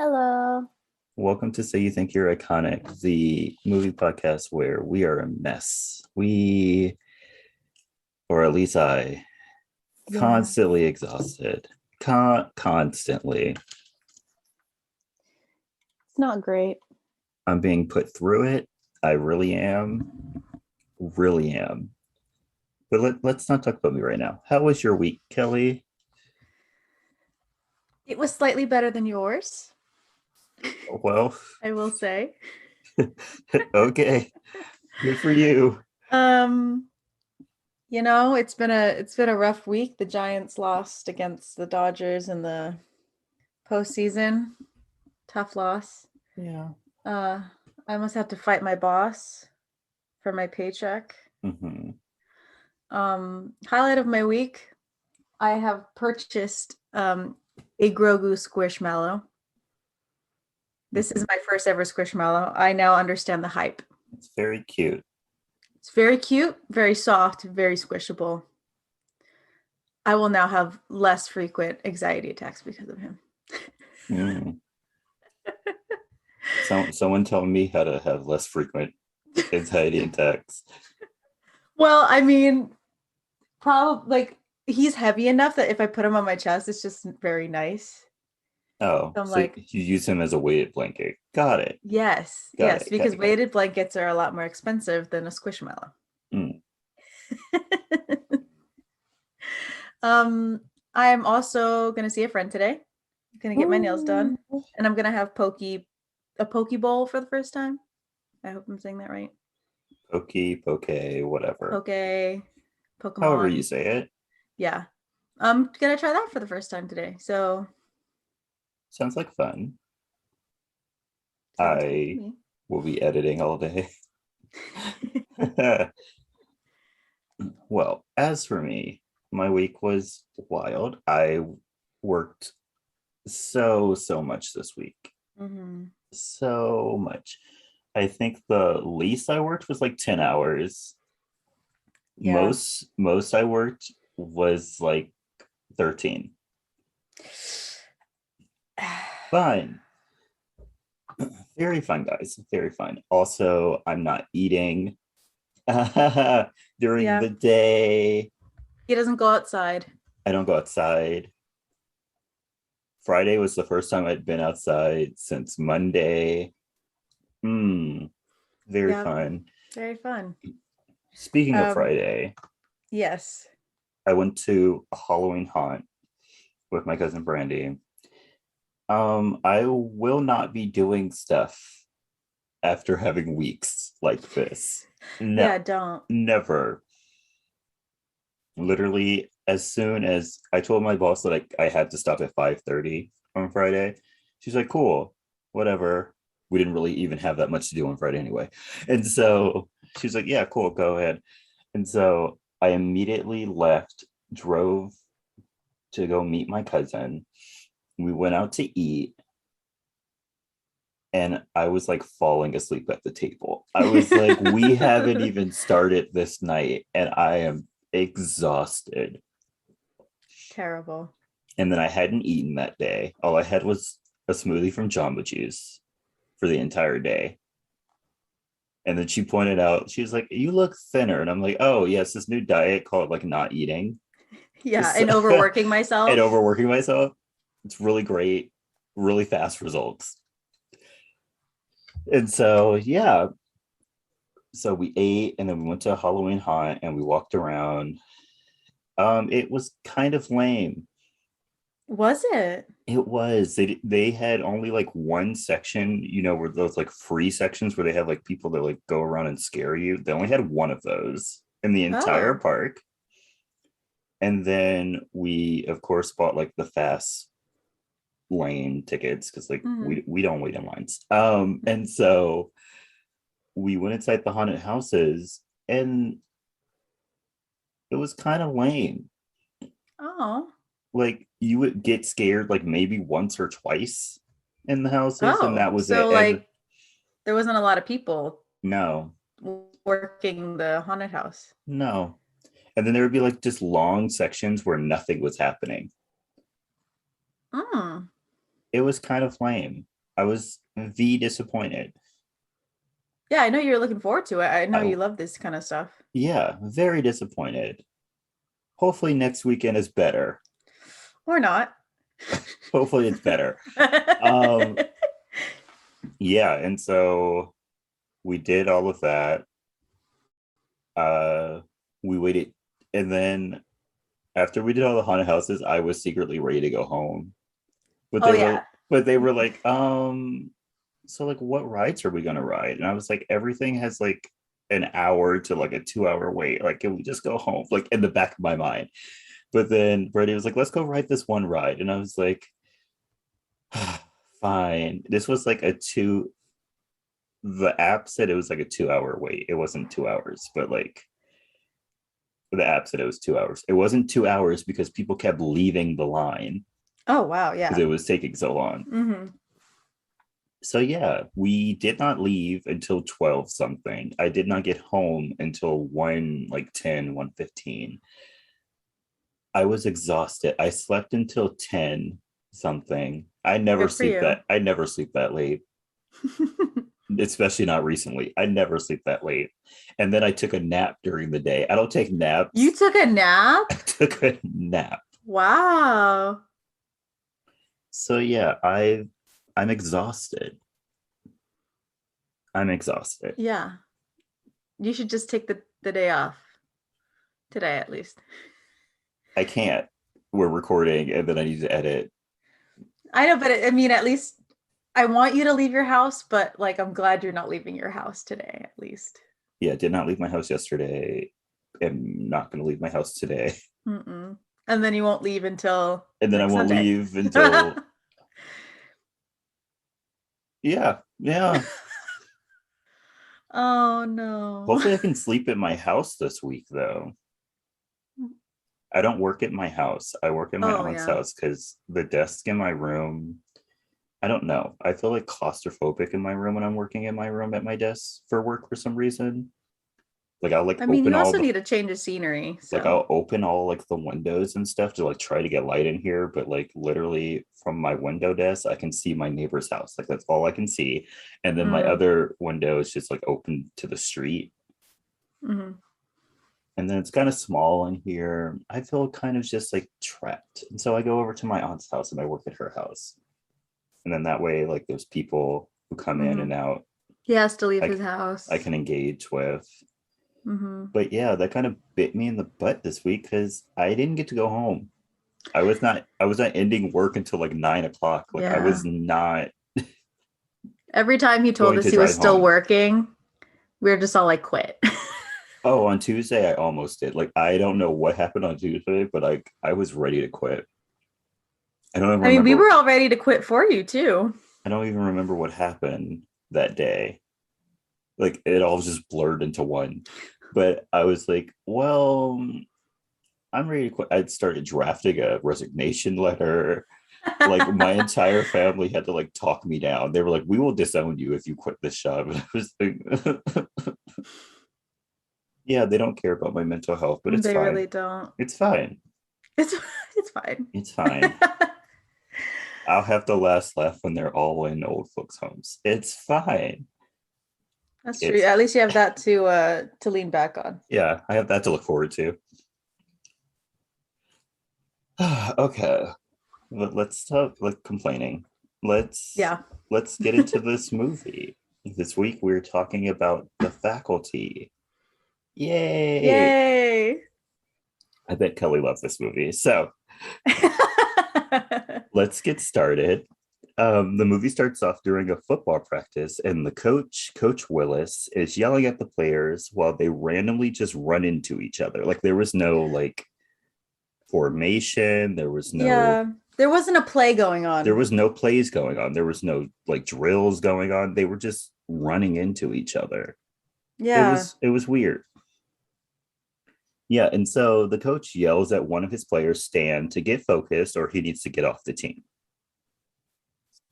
Hello. Welcome to Say You Think You're Iconic, the movie podcast where we are a mess. Or at least I, Yeah, constantly exhausted. Constantly. it's not great. I'm being put through it. I really am. Really am. But let's not talk about me right now. How was your week, Kelly? It was slightly better than yours, Well, I will say. okay. Good for you. Um, it's been a rough week. The Giants lost against the Dodgers in the postseason. Tough loss. Yeah. Uh, I almost have to fight my boss for my paycheck. Hmm. Highlight of my week, I have purchased a Grogu Squishmallow. This is my first ever Squishmallow. I now understand the hype. It's very cute. It's very cute, very soft, very squishable. I will now have less frequent anxiety attacks because of him. Mm. Someone tell me how to have less frequent anxiety attacks. Well, I mean, probably like he's heavy enough that if I put him on my chest, it's just very nice. Oh, So I'm so like, you use him as a weighted blanket. Got it. yes, Got yes, it. Got because it. Got it. weighted blankets are a lot more expensive than a squishmallow. Mm. um, I am also gonna see a friend today. I'm gonna get my nails done, Ooh. and I'm gonna have a poke bowl for the first time. I hope I'm saying that right. Poke, whatever. Poke, However you Pokemon. say it. Yeah. I'm gonna try that for the first time today. So Sounds like fun. sounds good to I me. will be editing all day. Well, as for me, my week was wild. I worked so much this week. Hmm. So much. I think the least I worked was like 10 hours. Yeah. Most I worked was like 13. Fine. Very fun, guys. Very fun. Also, I'm not eating during Yeah. the day. He doesn't go outside. I don't go outside. Friday was the first time I'd been outside since Monday. Very Yeah. fun. Very fun. Speaking of Um, Friday, yes. I went to a Halloween haunt with my cousin Brandy. I will not be doing stuff after having weeks like this. No, Yeah, don't. never. Literally, as soon as I told my boss that I had to stop at 5:30 on Friday, she's like, cool, whatever. We didn't really even have that much to do on Friday anyway. And so she's like, yeah, cool, go ahead. And so I immediately left, drove to go meet my cousin. We went out to eat, and I was like falling asleep at the table. I was like, we haven't even started this night, and I am exhausted. Terrible. And then I hadn't eaten that day. All I had was a smoothie from Jamba Juice for the entire day. And then she pointed out, she was like, you look thinner. And I'm like, oh, yes, this new diet called like not eating. Yeah, So, and overworking and myself. overworking myself. It's really great, really fast results. And so, yeah. So we ate and then we went to a Halloween haunt and we walked around. It was kind of lame. Was it? It was. They had only like one section, where those like free sections where they have like people that like go around and scare you. They only had one of those in the entire Oh. park. And then we, of course, bought like the fast lane tickets because like Hmm. we don't wait in lines. And so we went inside the haunted houses, and it was kind of lame. Oh. Like you would get scared like maybe once or twice in the houses, and Oh. that was it. So And like there wasn't a lot of people no, working the haunted house. no. And then there would be like just long sections where nothing was happening. Mm. it was kind of lame. I was disappointed. Yeah, I know you're looking forward to it. I know I you love this kind of stuff. Yeah, very disappointed. Hopefully next weekend is better. Or not. Hopefully it's better. Um, yeah, and so we did all of that. Uh, we waited, and then after we did all the haunted houses, I was secretly ready to go home. But Oh they were, yeah. like, so like, what rides are we gonna ride? And I was like, everything has like an hour to like a 2 hour wait. Like, can we just go home? Like in the back of my mind. But then Brady was like, let's go ride this one ride, and I was like, fine. This was like a two. The app said it was like a 2 hour wait. It wasn't 2 hours, but like the app said it was 2 hours. It wasn't 2 hours because people kept leaving the line Oh wow, because yeah. it was taking so long. Mm-hmm. So yeah, we did not leave until 12 something. I did not get home until 1 like 10, 1:15. I was exhausted. I slept until 10 something. Good for you. I never sleep that late, especially not recently. I never sleep that late. And then I took a nap during the day. I don't take You naps. took a nap? I took a nap. Wow. So yeah, I'm exhausted. I'm exhausted. Yeah. You should just take the day off. Today at least. I can't. We're recording and then I need to edit. I know, but I mean, at least I want you to leave your house, but like I'm glad you're not leaving your house today, at least. Yeah, did not leave my house yesterday. Am not going to leave my house today. Mm-mm. And then you won't leave until And then I next won't Sunday. leave until yeah. Oh no. Hopefully I can sleep at my house this week though. I don't work at my house. I work at my Oh aunt's yeah. house because the desk in my room, I don't know. I feel like claustrophobic in my room when I'm working in my room at my desk for work for some reason. Like I'll like I mean, open you all also the need a change of scenery, like so I'll open all like the windows and stuff to like try to get light in here, but like literally from my window desk, I can see my neighbor's house. Like that's all I can see. And then my mm, other window is just like open to the street. mhm. And then it's kind of small in here. I feel kind of just like trapped. And so I go over to my aunt's house and I work at her house. And then that way, like there's people who come in and Mhm. out, He has to leave his like house. I can engage with. Mhm. But yeah, that kind of bit me in the butt this week because I didn't get to go home. I was not ending work until like 9 o'clock. Like I Yeah. was not Every time he told going us to he was drive still home. working, we were just all like, quit. Oh, on Tuesday I almost did. Like I don't know what happened on Tuesday, but like I was ready to quit. I don't even I mean, we remember were all ready to quit for you too. I don't even remember what happened that day. Like it all just blurred into one. But I was like, well, I'm ready to quit. I'd started drafting a resignation letter. Like my entire family had to like talk me down. They were like, "We will disown you if you quit this job." And I was like, "Yeah, they don't care about my mental health, but it's They fine. really don't. It's fine. It's it's fine. It's fine. I'll have the last laugh when they're all in old folks' homes. It's fine. That's true. It's At least you have that to lean back on. yeah. I have that to look forward to." Okay, but let's stop like complaining. Let's Yeah. let's get into this movie. This week we're talking about The Faculty. Yay! Yay. I bet Kelly loves this movie. So let's get started. The movie starts off during a football practice, and the Coach Willis, is yelling at the players while they randomly just run into each other. Like there was no like formation, Yeah. there was no plays going on, there was no like drills going on. They were just running into each other. Yeah. It was weird. Yeah, and so the coach yells at one of his players, Stan, to get focused or he needs to get off the team.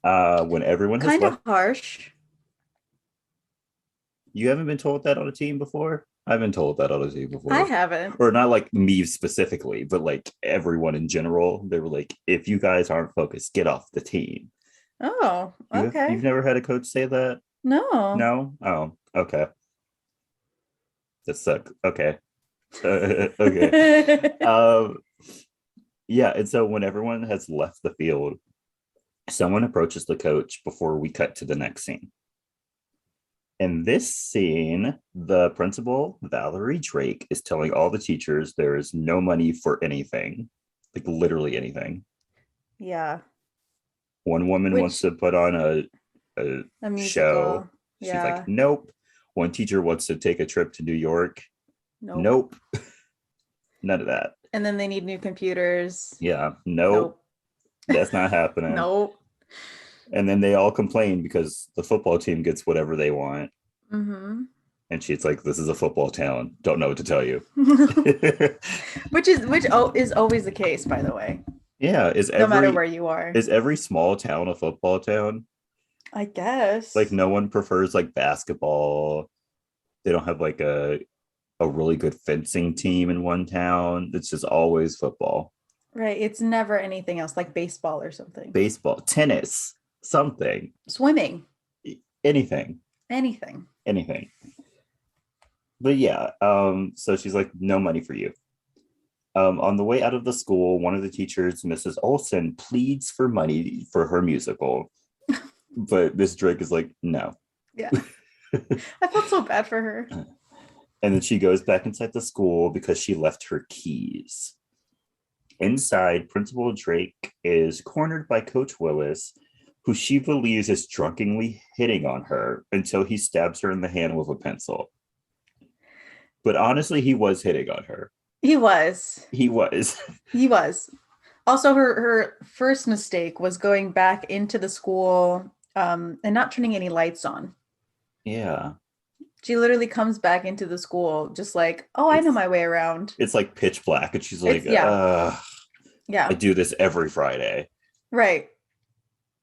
When everyone has Kind left, of harsh. you haven't been told that on a team before? I've been told that on a team I before. haven't. Or not like me specifically, but like everyone in general. They were like, if you guys aren't focused, get off the team. Oh, okay. You've never had a coach say that? No. No? Oh, okay. That sucks. Okay. Okay. Um, yeah, and so when everyone has left the field, someone approaches the coach before we cut to the next scene. In this scene, the principal, Valerie Drake, is telling all the teachers there is no money for anything, like literally anything. Yeah. One woman wants Which to put on a a show. musical. She's like, Yeah. nope. One teacher wants to take a trip to New York. Nope. Nope. None of that. And then they need new computers. Yeah, nope. Nope. That's not happening. Nope. And then they all complain because the football team gets whatever they want. Mm-hmm. And she's like, this is a football town. Don't know what to tell you. Which is always the case, by the way, Yeah. no matter where you are. Is every small town a football town? I Like guess. no one prefers like basketball. They don't have like a really good fencing team in one town. It's just always football. Right. It's never anything else like baseball or something. Baseball, tennis, something, Swimming, anything, anything. anything. But yeah, so she's like, no money for you. On the way out of the school, one of the teachers, Mrs. Olson, pleads for money for her musical. But Miss Drake is like, no. Yeah. I felt so bad for her. And then she goes back inside the school because she left her keys. Inside, Principal Drake is cornered by Coach Willis, who she believes is drunkenly hitting on her until he stabs her in the hand with a pencil. But honestly, he was hitting on her. He was. He was. He was. Also, her first mistake was going back into the school and not turning any lights on. Yeah. She literally comes back into the school just like, oh, I know It's my way around. it's like pitch black, and she's like, Yeah, I yeah, do this every Friday. right.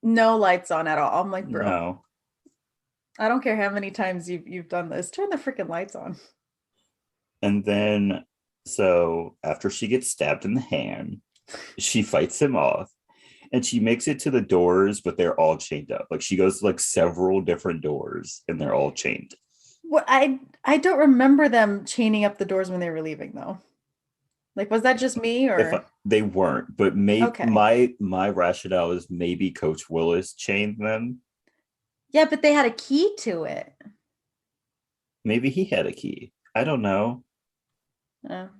No lights on at all. I'm like, bro, No. I don't care how many times you've done this. Turn the freaking lights on. And then so after she gets stabbed in the hand, she fights him off and she makes it to the doors, but they're all chained up. Like she goes to like several different doors and they're all chained. What I don't remember them chaining up the doors when they were leaving though. Like, was that just me If or they weren't, but maybe okay? my rationale is maybe Coach Willis chained them. Yeah, but they had a key to it. Maybe he had a key. I don't know.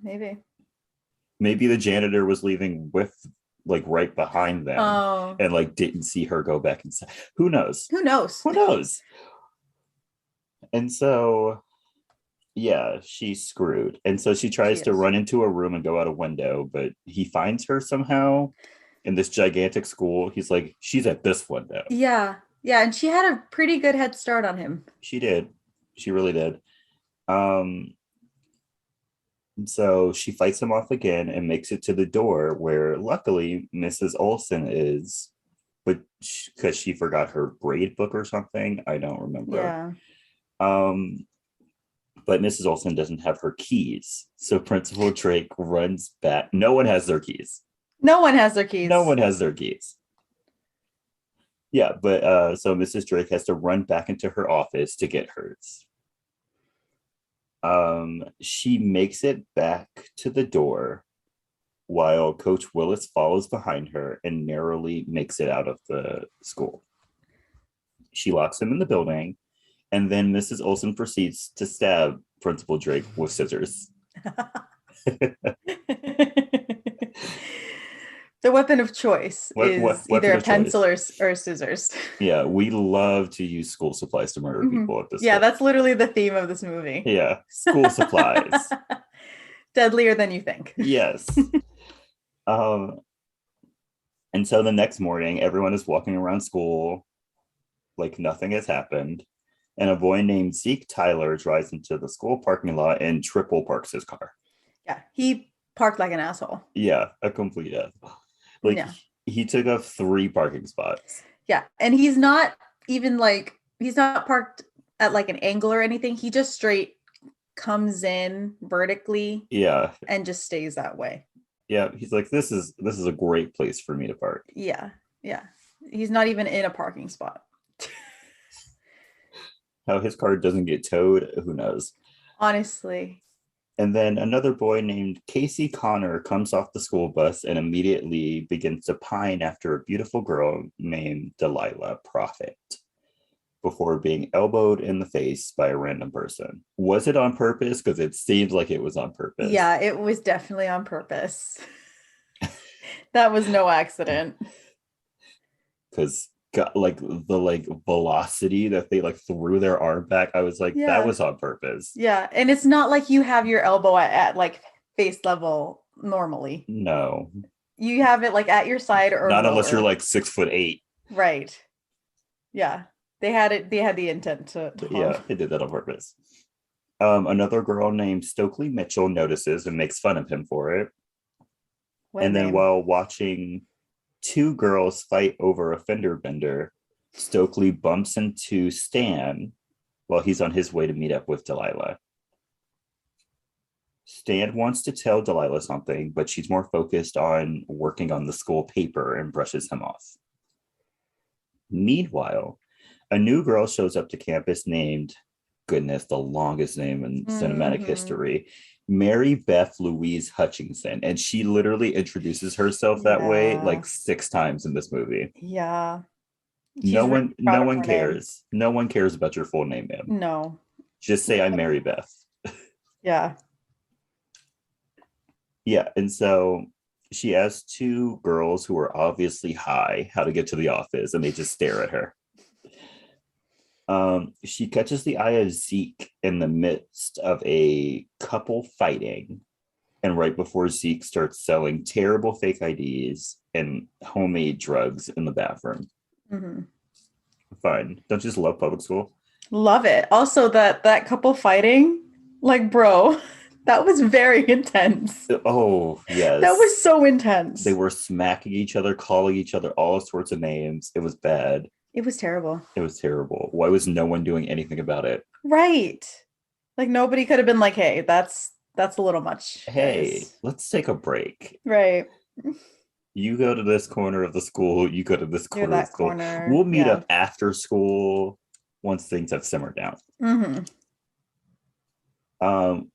Maybe. Maybe the janitor was leaving with like right behind them Oh, and like didn't see her go back inside. Who knows? who knows? Who knows? And so yeah, she's screwed. And so she She tries to is. run into a room and go out a window, but he finds her somehow in this gigantic school. He's like, she's at this window. Yeah. Yeah, and she had a pretty good head start on him. She did. She really did. Um, so she fights him off again and makes it to the door where luckily Mrs. Olson is, but because she forgot her grade book or something, I don't remember. Yeah. Um, but Mrs. Olson doesn't have her keys. So Principal Drake runs back. No one has their keys. No one has their No keys. one has their keys. Yeah, but so Mrs. Drake has to run back into her office to get hers. She makes it back to the door while Coach Willis follows behind her and narrowly makes it out of the school. She locks him in the building, and then Mrs. Olson proceeds to stab Principal Drake with scissors. The weapon of choice What is either weapon a of choice? pencil or scissors. Yeah, we love to use school supplies to murder Mhm. people at this Yeah, point. that's literally the theme of this movie. Yeah, school supplies. Deadlier than you think. Yes. Um, and so the next morning, everyone is walking around school like nothing has happened. And a boy named Zeke Tyler drives into the school parking lot and triple parks his car. Yeah, he parked like an asshole. Yeah, a complete asshole. Like Yeah. he took up 3 parking spots. Yeah, and he's not even like he's not parked at like an angle or anything. He just straight comes in vertically Yeah, and just stays that way. yeah. He's like, this is a great place for me to park. Yeah. Yeah. He's not even in a parking spot. How his car doesn't get towed, who knows? Honestly. And then another boy named Casey Connor comes off the school bus and immediately begins to pine after a beautiful girl named Delilah Prophet before being elbowed in the face by a random person. Was it on purpose? Because it seems like it was on purpose. Yeah, it was definitely on purpose. That was no accident. Because like the like velocity that they like threw their arm back, I was like, Yeah. that was on purpose. Yeah, and it's not like you have your elbow at like face level normally. No, You have it like at your side or not lower. unless you're like 6'8". Right. Yeah. They had it, they had the intent to harm. Yeah, they did that on purpose. Another girl named Stokely Mitchell notices and makes fun of him for it. What And then name? while watching two girls fight over a fender bender, Stokely bumps into Stan while he's on his way to meet up with Delilah. Stan wants to tell Delilah something, but she's more focused on working on the school paper and brushes him off. Meanwhile, a new girl shows up to campus named, goodness, the longest name in cinematic history, Mary Beth Louise Hutchinson. And she literally introduces herself that way like 6 times in this movie. Yeah. No one cares. No one cares about your full name, ma'am. No. Just say I'm Mary Beth. Yeah. Yeah, and so she asks two girls who are obviously high how to get to the office, and they just stare at her. She catches the eye of Zeke in the midst of a couple fighting, and right before Zeke starts selling terrible fake IDs and homemade drugs in the bathroom. Mm-hmm. Fine. Don't you just love public school? Love it. Also, that couple fighting, like, bro, that was very intense. Oh, yes. That was so intense. They were smacking each other, calling each other all sorts of names. It was bad. It was terrible. It was terrible. Why was no one doing anything about it? Right. Like nobody could have been like, hey, that's a little much. Hey, guys. let's take a break. Right. You go to this corner of the school, you go to this corner of the school. Corner. We'll meet up after school once things have simmered down. Mm-hmm.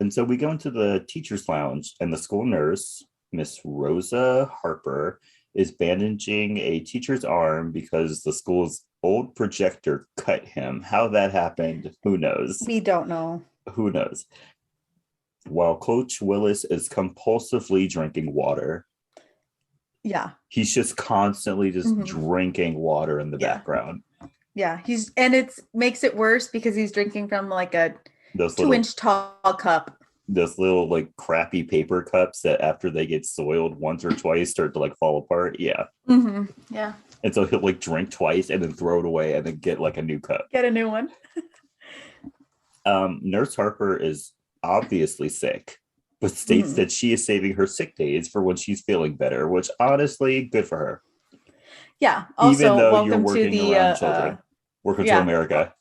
And so we go into the teacher's lounge, and the school nurse, Miss Rosa Harper, is bandaging a teacher's arm because the school's old projector cut him. How that happened, who knows? We don't know. Who knows? While Coach Willis is compulsively drinking water. Yeah. He's just constantly just drinking water in the background. Yeah. It makes it worse because he's drinking from like a those 2-inch tall cup. Those little like crappy paper cups that after they get soiled once or twice start to like fall apart. Yeah. Mm-hmm. Yeah. And so he'll like drink twice and then throw it away and then get like a new cup. Get a new one. Nurse Harper is obviously sick, but states that she is saving her sick days for when she's feeling better, which honestly, good for her. Yeah. Also, even though welcome you're working to the around children. Welcome to America.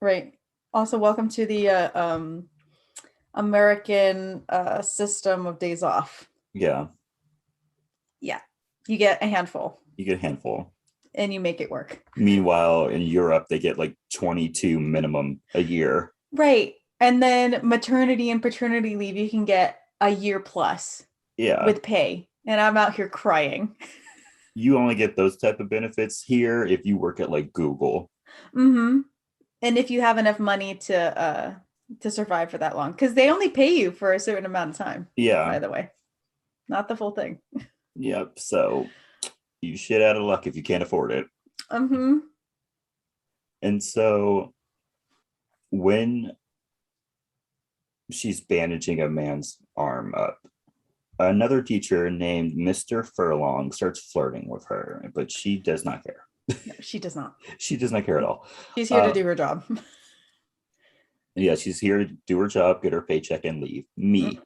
Right. Also, welcome to the American system of days off. Yeah. Yeah. You get a handful. You get a handful. And you make it work. Meanwhile, in Europe, they get like 22 minimum a year. Right. And then maternity and paternity leave, you can get a year plus. Yeah. With pay. And I'm out here crying. You only get those type of benefits here if you work at like Google. Mm-hmm. And if you have enough money to survive for that long, because they only pay you for a certain amount of time. Yeah. By the way, not the full thing. Yep. So you shit out of luck if you can't afford it. Mm-hmm. And so when she's bandaging a man's arm up, another teacher named Mr. Furlong starts flirting with her, but she does not care. No, she does not. She does not care at all. She's here to do her job. Yeah, she's here to do her job, get her paycheck, and leave. Me.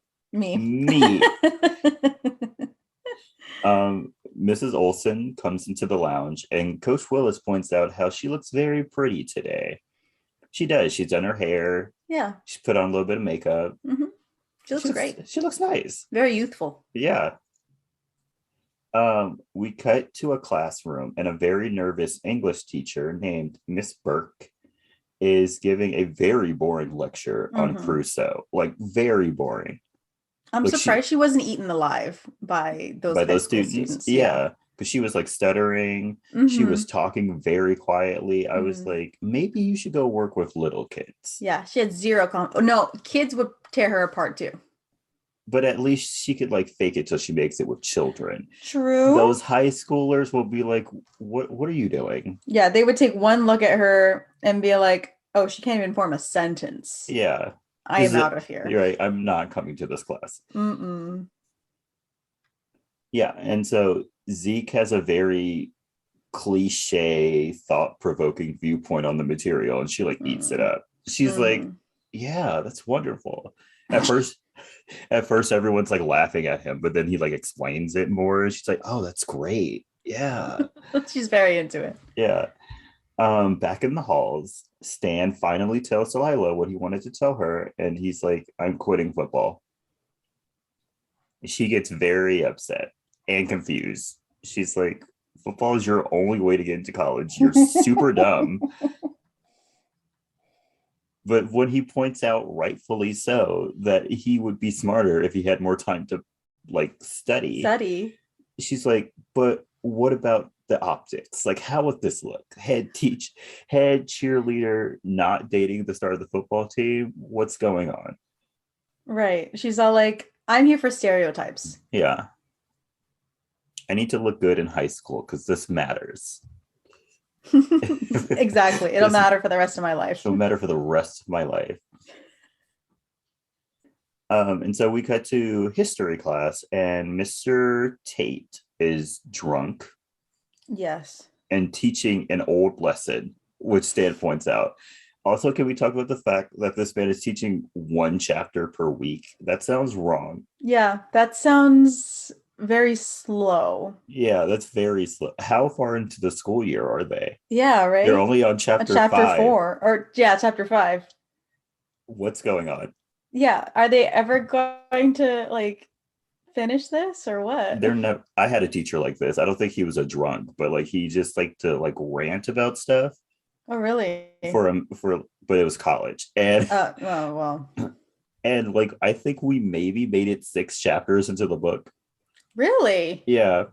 Mrs. Olson comes into the lounge, and Coach Willis points out how she looks very pretty today. She does. She's done her hair. Yeah. She's put on a little bit of makeup. Mm-hmm. She looks great. She looks nice. Very youthful. Yeah. We cut to a classroom, and a very nervous English teacher named Miss Burke is giving a very boring lecture on Mhm. Crusoe, like very boring. I'm Like she surprised she wasn't eaten alive by those by high those school students, students. Yeah. yeah, because she was like stuttering. She was Hmm. talking very quietly. I was Hmm. like, maybe you should go work with little kids. Yeah, she had zero oh, no, kids would tear her apart too. But at least she could like fake it till she makes it with children. True. Those high schoolers will be like, what are you doing? Yeah, they would take one look at her and be like, "Oh, she can't even form a sentence. Yeah. I This am is out of here." you're right. I'm not coming to this class. Mm-mm. Yeah. And so Zeke has a very cliche, thought-provoking viewpoint on the material, and she like eats it Mm. up. She's like, Mm. yeah, that's wonderful. At first, at first everyone's like laughing at him, but then he like explains it more. She's like, oh, that's great. Yeah. She's very into it. Yeah. Back in the halls, Stan finally tells Delilah what he wanted to tell her, and he's like, I'm quitting football. She gets very upset and confused. She's like, football is your only way to get into college. You're super dumb. But when he points out, rightfully so, that he would be smarter if he had more time to like study, Study. she's like, but what about the optics? Like, how would this look? Head cheerleader, not dating the star of the football team. What's going on? Right. She's all like, "I'm here for stereotypes." Yeah, I need to look good in high school because this matters. Exactly. It'll This matter for the rest of my life. will matter for the rest of my life. And so we cut to history class, and Mr. Tate is drunk Yes. and teaching an old lesson, which Stan points out. Also, can we talk about the fact that this man is teaching one chapter per week? That sounds wrong. Yeah, that sounds very slow. Yeah, that's very slow. How far into the school year are they? Yeah, They're right? only on A chapter chapter 5. 4 or yeah, chapter 5. What's going on? Yeah, are they ever going to like finish this or what? They're no I had a teacher like this. I don't think he was a drunk, but like he just liked to like rant about stuff Oh, really? but it was college. And Oh, well. and like I think we maybe made it 6 chapters into the book. Really? Yeah,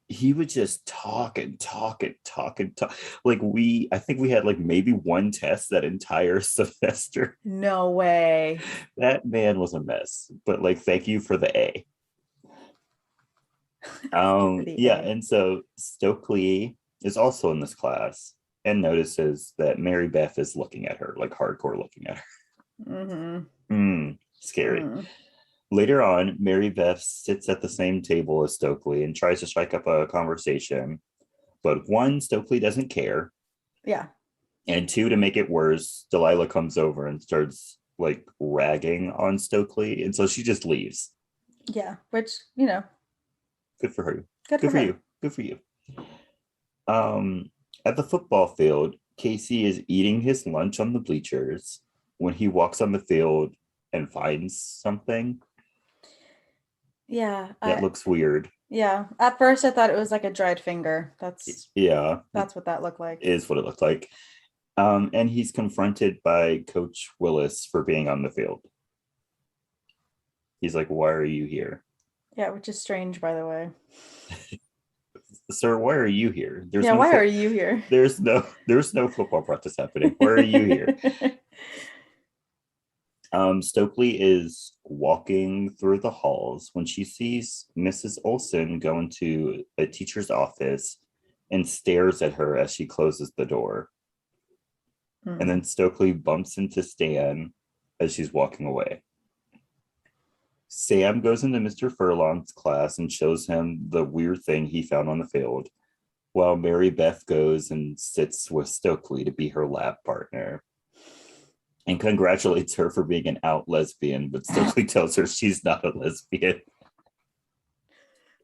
he would just talk and talk and talk and talk. Like I think we had like maybe one test that entire semester. No way. That man was a mess, but like thank you for the A. Thank you for the Yeah, A. and so Stokely is also in this class and notices that Mary Beth is looking at her, like hardcore looking at her. Mm-hmm. Scary. Mm. Later on, Mary Beth sits at the same table as Stokely and tries to strike up a conversation. But one, Stokely doesn't care. Yeah. And two, to make it worse, Delilah comes over and starts like ragging on Stokely. And so she just leaves. Yeah, which, Good for her. good Good for for her. you. Good for you. At the football field, Casey is eating his lunch on the bleachers when he walks on the field and finds something Yeah, that I looks weird. yeah. At first I thought it was like a dried finger. Yeah, That's what that looked like. is what it looked like. And he's confronted by Coach Willis for being on the field. He's like, "Why are you here?" Yeah, which is strange, by the way. Sir, why are you here? Yeah, why are you here? There's no football practice happening. Why are you here? Stokely is walking through the halls when she sees Mrs. Olson go into a teacher's office and stares at her as she closes the door. And Hmm. then Stokely bumps into Stan as she's walking away. Sam goes into Mr. Furlong's class and shows him the weird thing he found on the field, while Mary Beth goes and sits with Stokely to be her lab partner and congratulates her for being an out lesbian, but Stokely tells her she's not a lesbian.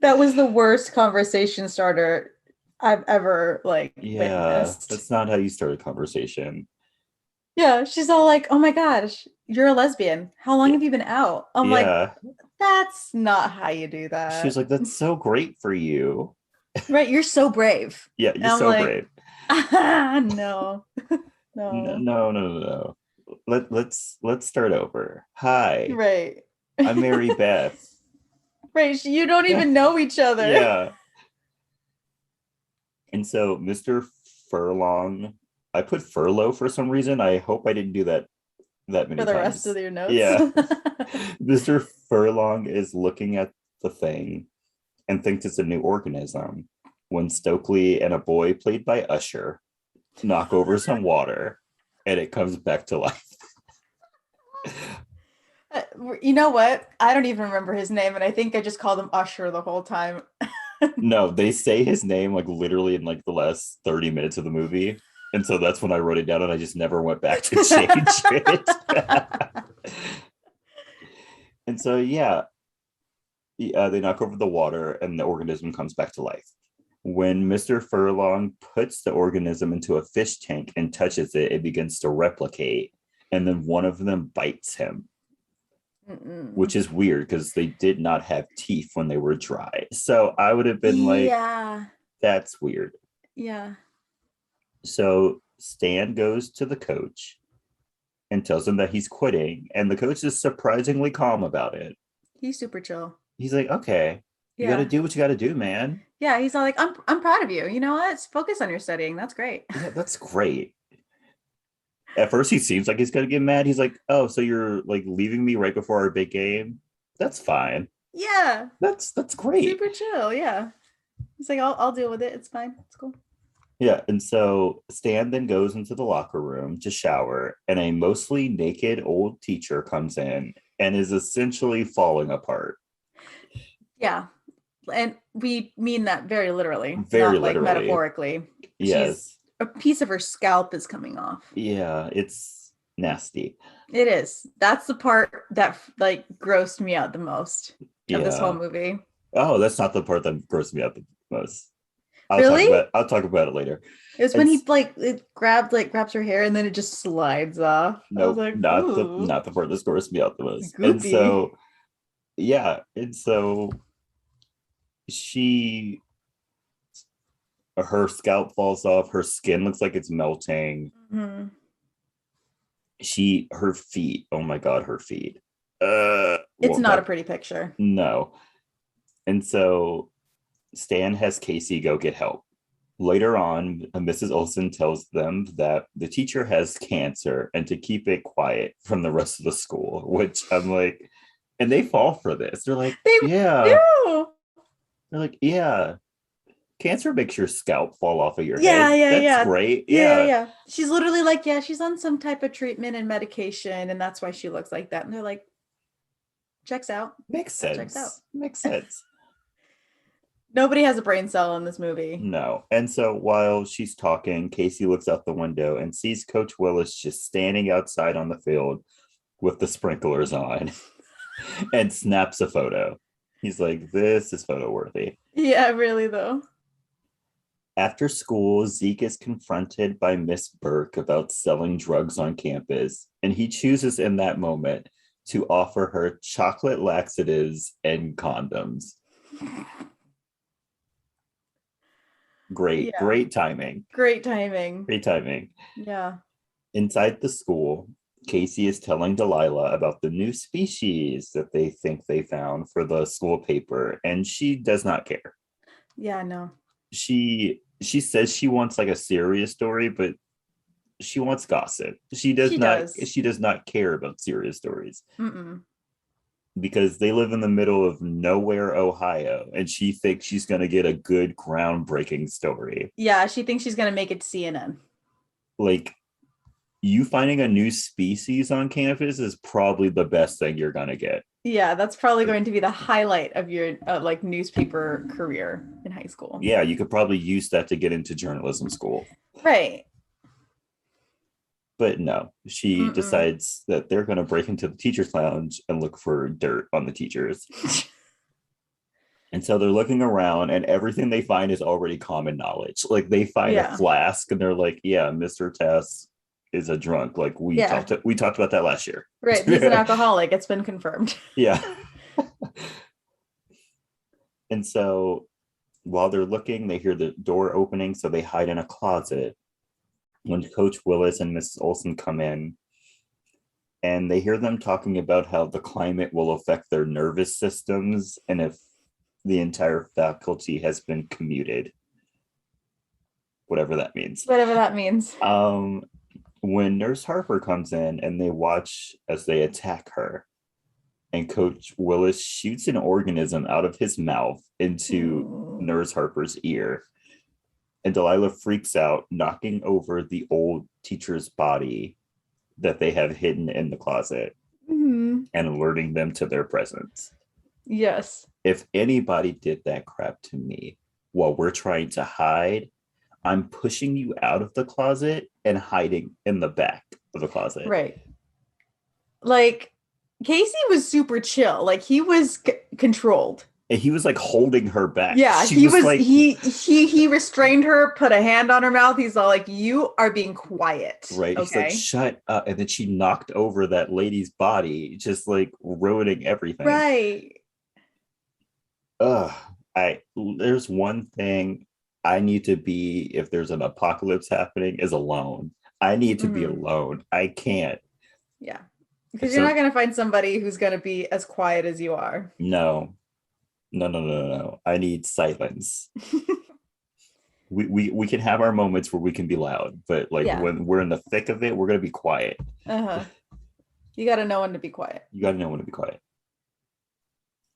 That was the worst conversation starter I've ever like Yeah, witnessed. that's not how you start a conversation. Yeah, she's all like, "Oh my gosh, you're a lesbian. How long Yeah, have you been out?" I'm like, yeah. "That's not how you do She was that." like, that's so great for you. Right, you're so brave. Yeah, you're And I'm so like, brave. no, no. No, no, no, no. Let's start over. Hi, Right. I'm Mary Beth. Right, you don't even know each other Yeah. And so Mr. Furlong, I put furlough for some reason. I hope I didn't do that for many the rest times. of your notes. Yeah. Mr. Furlong is looking at the thing and thinks it's a new organism when Stokely and a boy played by Usher knock over some water and it comes back to life. Uh, You know what? I don't even remember his name, and I think I just called him Usher the whole time. No, they say his name like literally in like the last 30 minutes of the movie. And so that's when I wrote it down and I just never went back to change it. And so, yeah, they knock over the water and the organism comes back to life. When Mr. Furlong puts the organism into a fish tank and touches it, it begins to replicate. And then one of them bites him, Mm-mm. which is weird because they did not have teeth when they were dry. So I would have been like, Yeah, that's weird. yeah. So Stan goes to the coach and tells him that he's quitting. And the coach is surprisingly calm about it. He's super chill. He's like, okay, you got to Yeah. do what you got to do, man. Yeah, he's all like, I'm proud of you. You know what? Focus on your studying. That's great. Yeah, that's great. At first, he seems like he's going to get mad. He's like, oh, so you're like leaving me right before our big game? That's fine. Yeah, That's great. super chill. Yeah. He's like, I'll deal with it. It's fine. It's cool. Yeah. And so Stan then goes into the locker room to shower, and a mostly naked old teacher comes in and is essentially falling apart. Yeah. And we mean that very literally, Very not like literally. metaphorically. She's Yes. a piece of her scalp is coming off. Yeah. It's nasty. It is. That's the part that like grossed me out the most of this whole Yeah. movie. Oh, that's not the part that grossed me out the most. Really? I'll talk about it later. It was when It's he it grabs her hair and then it just slides off. I was nope, like, not the ooh, not the part that grossed me out the most. And goopy. so yeah, and so she her scalp falls off, her skin looks like it's melting. Mhm. Her feet, oh my god, her feet. It's Won't not a talk. pretty picture. No. And so Stan has Casey go get help. Later on, Mrs. Olson tells them that the teacher has cancer and to keep it quiet from the rest of the school, which I'm like, and they fall for this. They do. They're like, yeah, cancer makes your scalp fall off of your Yeah, head. yeah, That's yeah. great. Yeah, yeah, Yeah, yeah. She's literally like, yeah, she's on some type of treatment and medication, and that's why she looks like that. And they're like, checks out. makes That checks out. sense. Makes sense. Nobody has a brain cell in this movie. No. And so while she's talking, Casey looks out the window and sees Coach Willis just standing outside on the field with the sprinklers on and snaps a photo. He's like, this is photo worthy. Yeah, really though. After school, Zeke is confronted by Miss Burke about selling drugs on campus, and he chooses in that moment to offer her chocolate laxatives and condoms. Yeah, Great timing. great timing. Great timing. Yeah. Inside the school, Casey is telling Delilah about the new species that they think they found for the school paper, and she does not care. Yeah, no. She says she wants like a serious story, but she wants gossip. She does. She does not care about serious stories Mm-mm. because they live in the middle of nowhere, Ohio, and she thinks she's going to get a good groundbreaking story. Yeah, she thinks she's gonna make it to CNN. Like, you finding a new species on campus is probably the best thing you're going to get. Yeah, that's probably going to be the highlight of your like newspaper career in high school. Yeah, you could probably use that to get into journalism school. Right. But no, she Mm-mm. decides that they're going to break into the teacher's lounge and look for dirt on the teachers. And so they're looking around, and everything they find is already common knowledge. Like, they find a Yeah. flask, and they're like, yeah, Mr. Tess is a drunk. Like Yeah. we talked about that last year. Right. He's an alcoholic. It's been confirmed. Yeah. And so while they're looking, they hear the door opening, so they hide in a closet. When Coach Willis and Mrs. Olson come in, and they hear them talking about how the climate will affect their nervous systems and if the entire faculty has been commuted, whatever that means. Whatever that means. When Nurse Harper comes in and they watch as they attack her, and Coach Willis shoots an organism out of his mouth into Nurse Harper's ear. And Delilah freaks out, knocking over the old teacher's body that they have hidden in the closet and alerting them to their presence. Yes. If anybody did that crap to me while we're trying to hide, I'm pushing you out of the closet and hiding in the back of the closet. Right. Like, Casey was super chill. Like, he was controlled. And he was like holding her back. Yeah, she was like, he restrained her, put a hand on her mouth. He's all like, "You are being quiet." Right. Okay? He's like, "Shut up." And then she knocked over that lady's body, just like ruining everything. Right. There's one thing I need to be if there's an apocalypse happening is alone. I need to be alone. I can't. Yeah. Because you're not going to find somebody who's going to be as quiet as you are. No. I need silence. we can have our moments where we can be loud, but like when we're in the thick of it, we're going to be quiet. You got to know when to be quiet.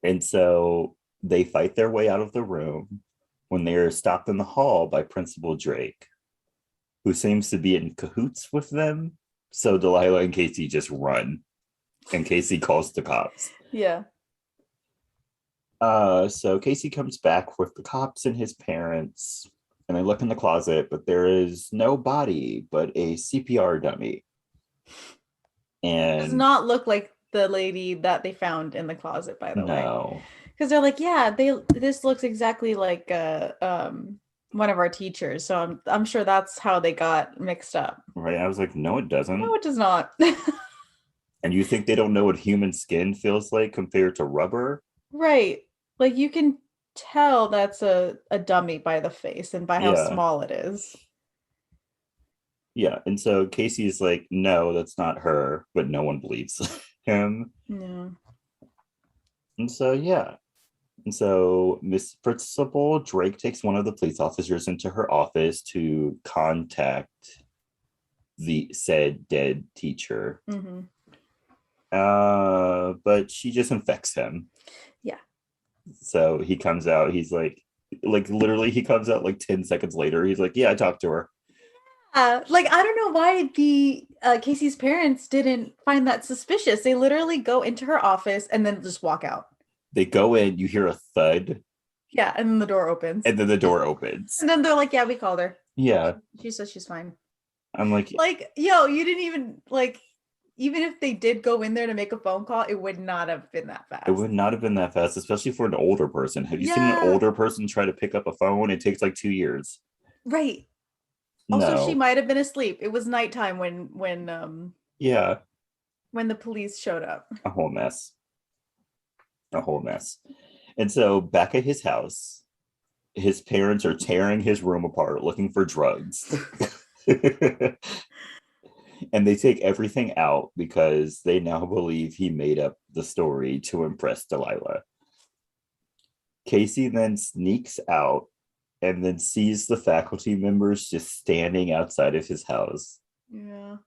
And so they fight their way out of the room when they're stopped in the hall by Principal Drake, who seems to be in cahoots with them. So Delilah and Casey just run, and Casey calls the cops. Yeah. So Casey comes back with the cops and his parents, and they look in the closet, but there is no body, but a CPR dummy. And it does not look like the lady that they found in the closet, by the way. No. Because they're like, yeah, this looks exactly like one of our teachers. So I'm sure that's how they got mixed up. Right. I was like, no, it doesn't. No, it does not. And you think they don't know what human skin feels like compared to rubber? Right. Like, you can tell that's a dummy by the face and by how small it is. Yeah. And so Casey's like, no, that's not her, but no one believes him. No. And so, yeah. And so Miss Principal Drake takes one of the police officers into her office to contact the said dead teacher. But she just infects him. Yeah. So he comes out, he's like literally he comes out like 10 seconds later. He's like, yeah, I talked to her. Like, I don't know why the Casey's parents didn't find that suspicious. They literally go into her office and then just walk out. They go in, you hear a thud. Yeah, and then the door opens. And then the door opens. And then they're like, yeah, we called her. Yeah. She says she's fine. I'm like, yo, you didn't even, like, even if they did go in there to make a phone call, it would not have been that fast. It would not have been that fast, especially for an older person. Have you seen an older person try to pick up a phone? It takes like 2 years. Right. Also, she might have been asleep. It was nighttime when when the police showed up. A whole mess. And so back at his house, his parents are tearing his room apart looking for drugs. And they take everything out because they now believe he made up the story to impress Delilah. Casey then sneaks out and then sees the faculty members just standing outside of his house. Yeah.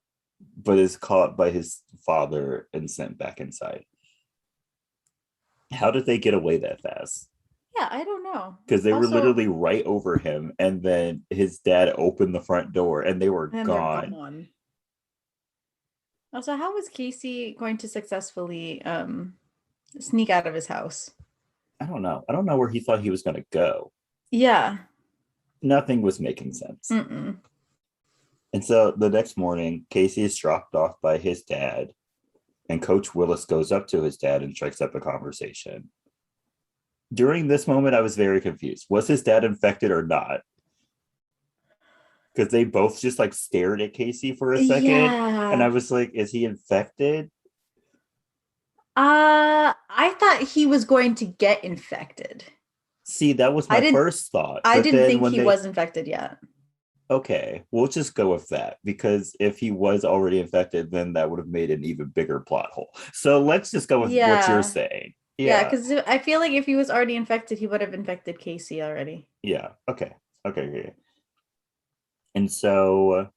But is caught by his father and sent back inside. How did they get away that fast? Yeah, I don't know. Because they were literally right over him, and then his dad opened the front door and they were gone. Also, how was Casey going to successfully sneak out of his house? I don't know. I don't know where he thought he was going to go. Yeah. Nothing was making sense. Mm-mm. And so the next morning, Casey is dropped off by his dad, and Coach Willis goes up to his dad and strikes up a conversation. During this moment, I was very confused. Was his dad infected or not? because they both just like stared at Casey for a second, and I Yeah. was like, is he infected? I thought he was going to get infected. See, that was I my didn't first thought, I but didn't then think when he they was infected yet. okay, we'll just go with that because if he was already infected, then that would have made an even bigger plot hole. So let's just go with what you're Yeah. saying. Yeah, Yeah, because I feel like if he was already infected, he would have infected Casey already. yeah, okay, okay, okay. And so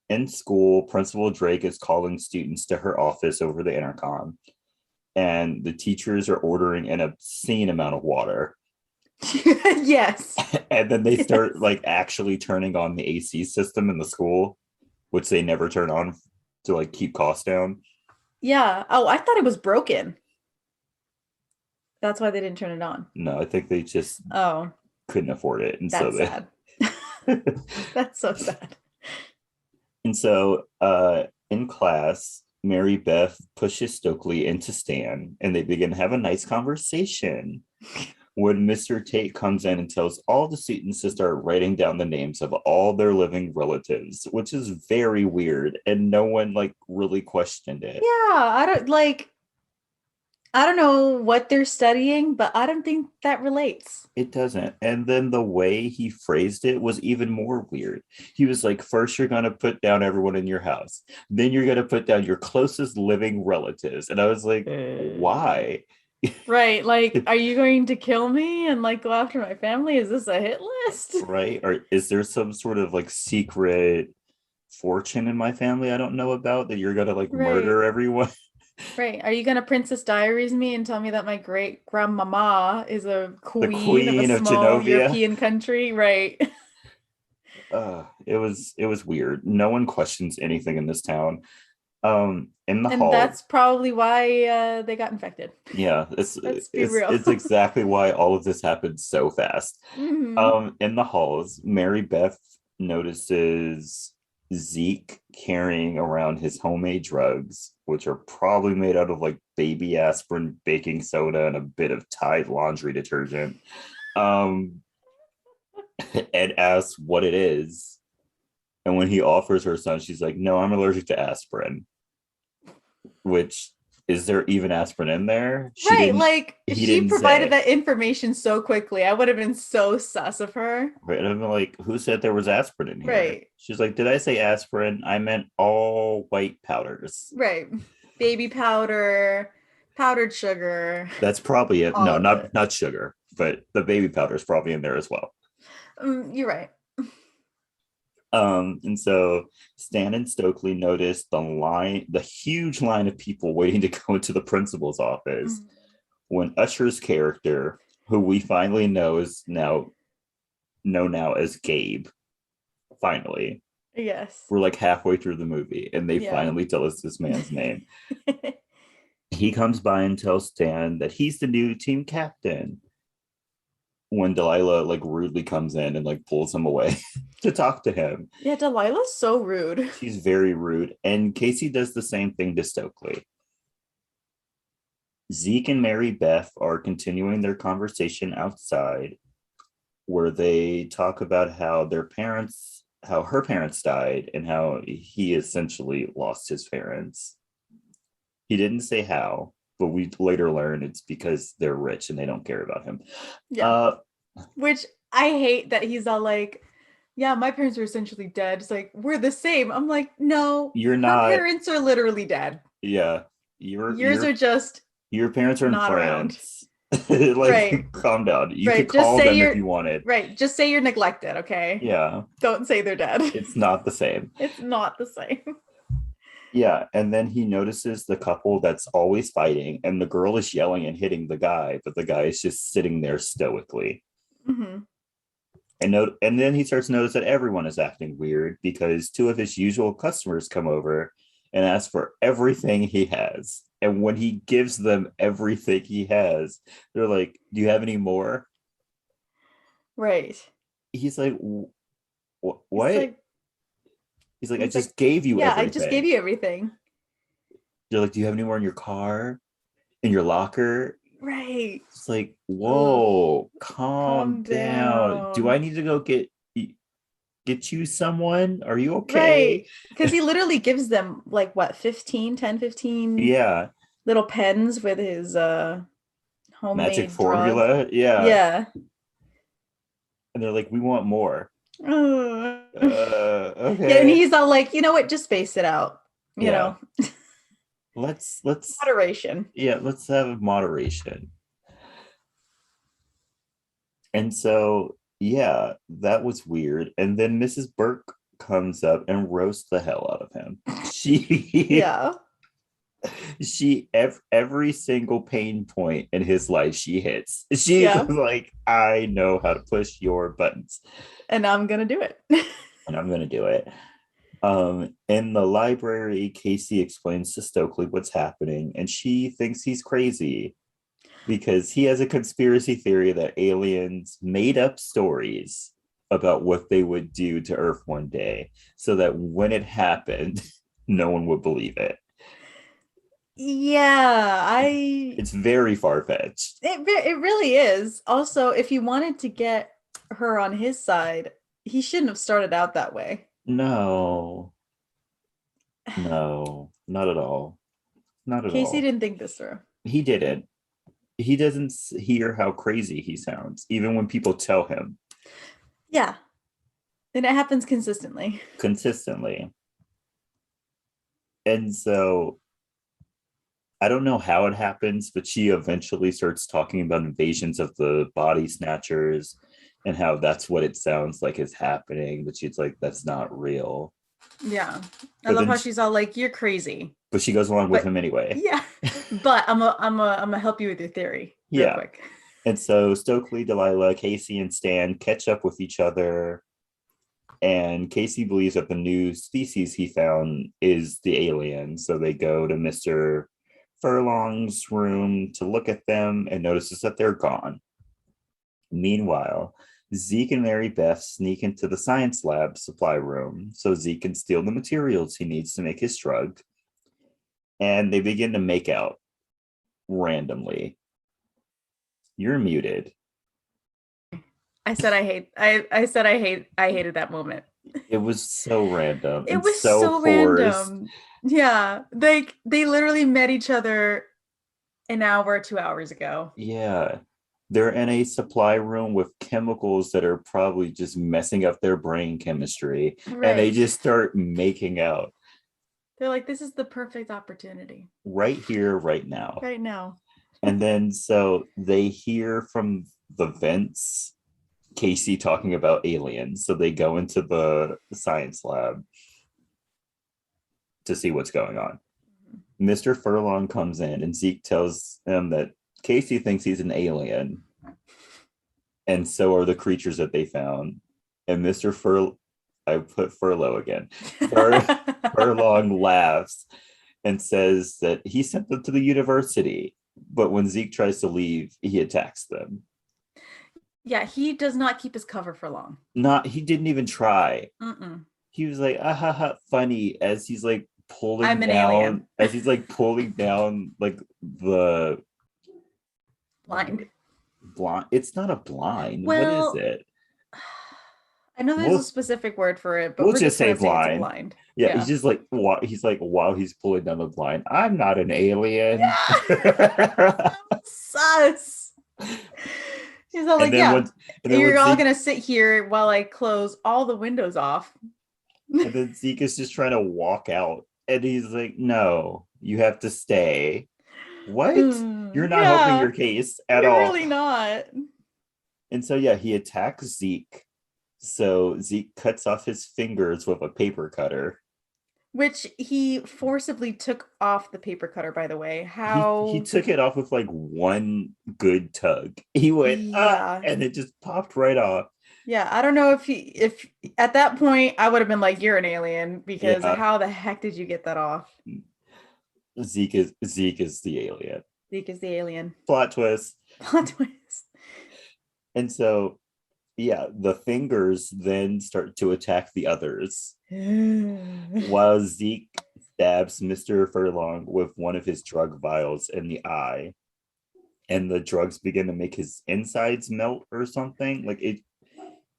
in school, Principal Drake is calling students to her office over the intercom, and the teachers are ordering an obscene amount of water. Yes. And then they start Yes. like actually turning on the AC system in the school, which they never turn on to like keep costs down. Yeah. Oh, I thought it was broken. That's why they didn't turn it on. No, I think they just Oh, couldn't afford it. And so that's they sad. That's so sad. and so in class, Mary Beth pushes Stokely into Stan and they begin to have a nice conversation. When Mr. Tate comes in and tells all the students to start writing down the names of all their living relatives, which is very weird, and no one like really questioned it. Yeah, I don't know what they're studying, but I don't think that relates. It doesn't. And then the way he phrased it was even more weird. He was like, first, you're going to put down everyone in your house, then you're going to put down your closest living relatives. And I was like, why? Right, like, are you going to kill me and like go after my family? Is this a hit list? Right? Or is there some sort of like secret fortune in my family I don't know about that you're going to like Right, murder everyone? right. Are you gonna Princess Diaries me and tell me that my great grandmama is a The queen of a Queen of small Genovia. European country? Right. It was weird. No one questions anything in this town. In the And hall, that's probably why they got infected. yeah, Let's be real. it's exactly why all of this happened so fast. Hmm. In the halls, Mary Beth notices Zeke carrying around his homemade drugs, which are probably made out of like baby aspirin, baking soda, and a bit of Tide laundry detergent. Um, and asks what it is. And when he offers her some, she's like, "No, I'm allergic to aspirin." Which is there even aspirin in there? She Right, didn't. like He she didn't provided say. that information so quickly. I would have been so sus of her. Right. And I'm like, who said there was aspirin in here? Right, She's like, did I say aspirin? I meant all white powders. right. Baby powder, powdered sugar, That's probably it. all No, of it. not sugar, but the baby powder is probably in there as well. You're right. And so Stan and Stokely noticed the huge line of people waiting to go into the principal's office Mhm. when Usher's character, who we finally know now as Gabe, finally, Yes. we're like halfway through the movie and they Yeah. finally tell us this man's name. He comes by and tells Stan that he's the new team captain when Delilah like rudely comes in and like pulls him away to talk to him. Yeah, Delilah's so rude. She's very rude, and Casey does the same thing to Stokely. Zeke and Mary Beth are continuing their conversation outside where they talk about how her parents died, and how he essentially lost his parents. He didn't say how, but we later learn it's because they're rich and they don't care about him. Yeah. Uh, Which I hate that he's all like, yeah, my parents are essentially dead. It's like, we're the same. I'm like, no, you're her not. parents are literally dead. Yeah, your Yours are your just your parents are in not around. France. Like, Right. calm down. You could Right. Just call say them if you're you wanted. right. Just say you're neglected, okay? Yeah, Don't say they're dead. it's not the same. It's not the same. Yeah, and then he notices the couple that's always fighting, and the girl is yelling and hitting the guy, but the guy is just sitting there stoically. Hmm. And then he starts to notice that everyone is acting weird because two of his usual customers come over and ask for everything he has. And when he gives them everything he has, they're like, "Do you have any more?" Right. He's like, It's "What?" like He's like, "I he's like, just gave you yeah, I just gave everything." you everything. They're like, "Do you have any more in your car? In your locker?" Right. It's like, Ugh. whoa, calm Calm down. Do I down. need to go get get you someone? Are you Right. okay? Because he literally gives them like what, 15, 10, 15 Yeah. little pens with his Magic homemade drug. formula. Yeah. Yeah. And they're like, we want more. Uh, yeah, and Okay. he's all like, you know what, just space it out. You Yeah. know, Let's moderation. yeah, let's have moderation. And so yeah, that was weird. And then Mrs. Burke comes up and roasts the hell out of him. She Yeah. every single pain point in his life she hits. She's Yeah. like, I know how to push your buttons And I'm gonna do it. and I'm gonna do it. In the library, Casey explains to Stokely what's happening, and she thinks he's crazy because he has a conspiracy theory that aliens made up stories about what they would do to Earth one day, so that when it happened, no one would believe it. Yeah, It's very far-fetched. it really is. Also, if he wanted to get her on his side, he shouldn't have started out that way. No, no, not at all. Not at Casey all. didn't think this through. He didn't. He doesn't hear how crazy he sounds, even when people tell him Yeah, and it happens consistently. consistently. And so I don't know how it happens, but she eventually starts talking about invasions of the body snatchers and how that's what it sounds like is happening. But she's like, that's not real. Yeah. I But love then, how she's all like, "You're crazy." but she goes along with But him anyway. yeah. But I'm gonna help you with your theory real Yeah. quick. And so Stokely, Delilah, Casey, and Stan catch up with each other. And Casey believes that the new species he found is the alien. So they go to Mr. Furlong's room to look at them and notices that they're gone. Meanwhile, Zeke and Mary Beth sneak into the science lab supply room so Zeke can steal the materials he needs to make his drug. And they begin to make out randomly. You're muted. I hated that moment. It was so random It and was so so forced. random. Yeah. They literally met each other an hour, 2 hours ago. Yeah. They're in a supply room with chemicals that are probably just messing up their brain chemistry. And they Right. just start making out They're like, this is the perfect opportunity right here, right now. right now. And then so they hear from the vents Casey talking about aliens. So they go into the science lab to see what's going on. Mr. Furlong comes in and Zeke tells him that Casey thinks he's an alien, and so are the creatures that they found. And Mr. I put Furlough again. Furlong laughs and says that he sent them to the university, but when Zeke tries to leave, he attacks them. Yeah, he does not keep his cover for long. Not he didn't even try. Mm-mm. He was like, ah ha ha, funny as he's like I'm an alien. pulling down like the Blind. blind. It's not a blind. What is Well, it? I know there's a We'll specific word for it, but we'll we're just just say gonna say it's a blind. blind. Yeah, he's Yeah. just like he's like while he's pulling down the blind. I'm not an alien. Yeah. Sus. He's all and like, then yeah, once and then you're when all Zeke gonna sit here while I close all the windows off. and then Zeke is just trying to walk out, and he's like, "No, you have to stay." What? You're not helping Yeah, your case at you're all. really not. And so yeah, he attacks Zeke. So Zeke cuts off his fingers with a paper cutter. Which he forcibly took off the paper cutter, by the way. He How, took it off with like one good tug. He went yeah. and it just popped right off. Yeah, I don't know if at that point I would have been like, you're an alien, because Yeah, how the heck did you get that off? Zeke is the alien. Zeke is the alien. Plot twist. Plot twist. And so yeah, the fingers then start to attack the others while Zeke stabs Mr. Furlong with one of his drug vials in the eye, and the drugs begin to make his insides melt or something. Like it,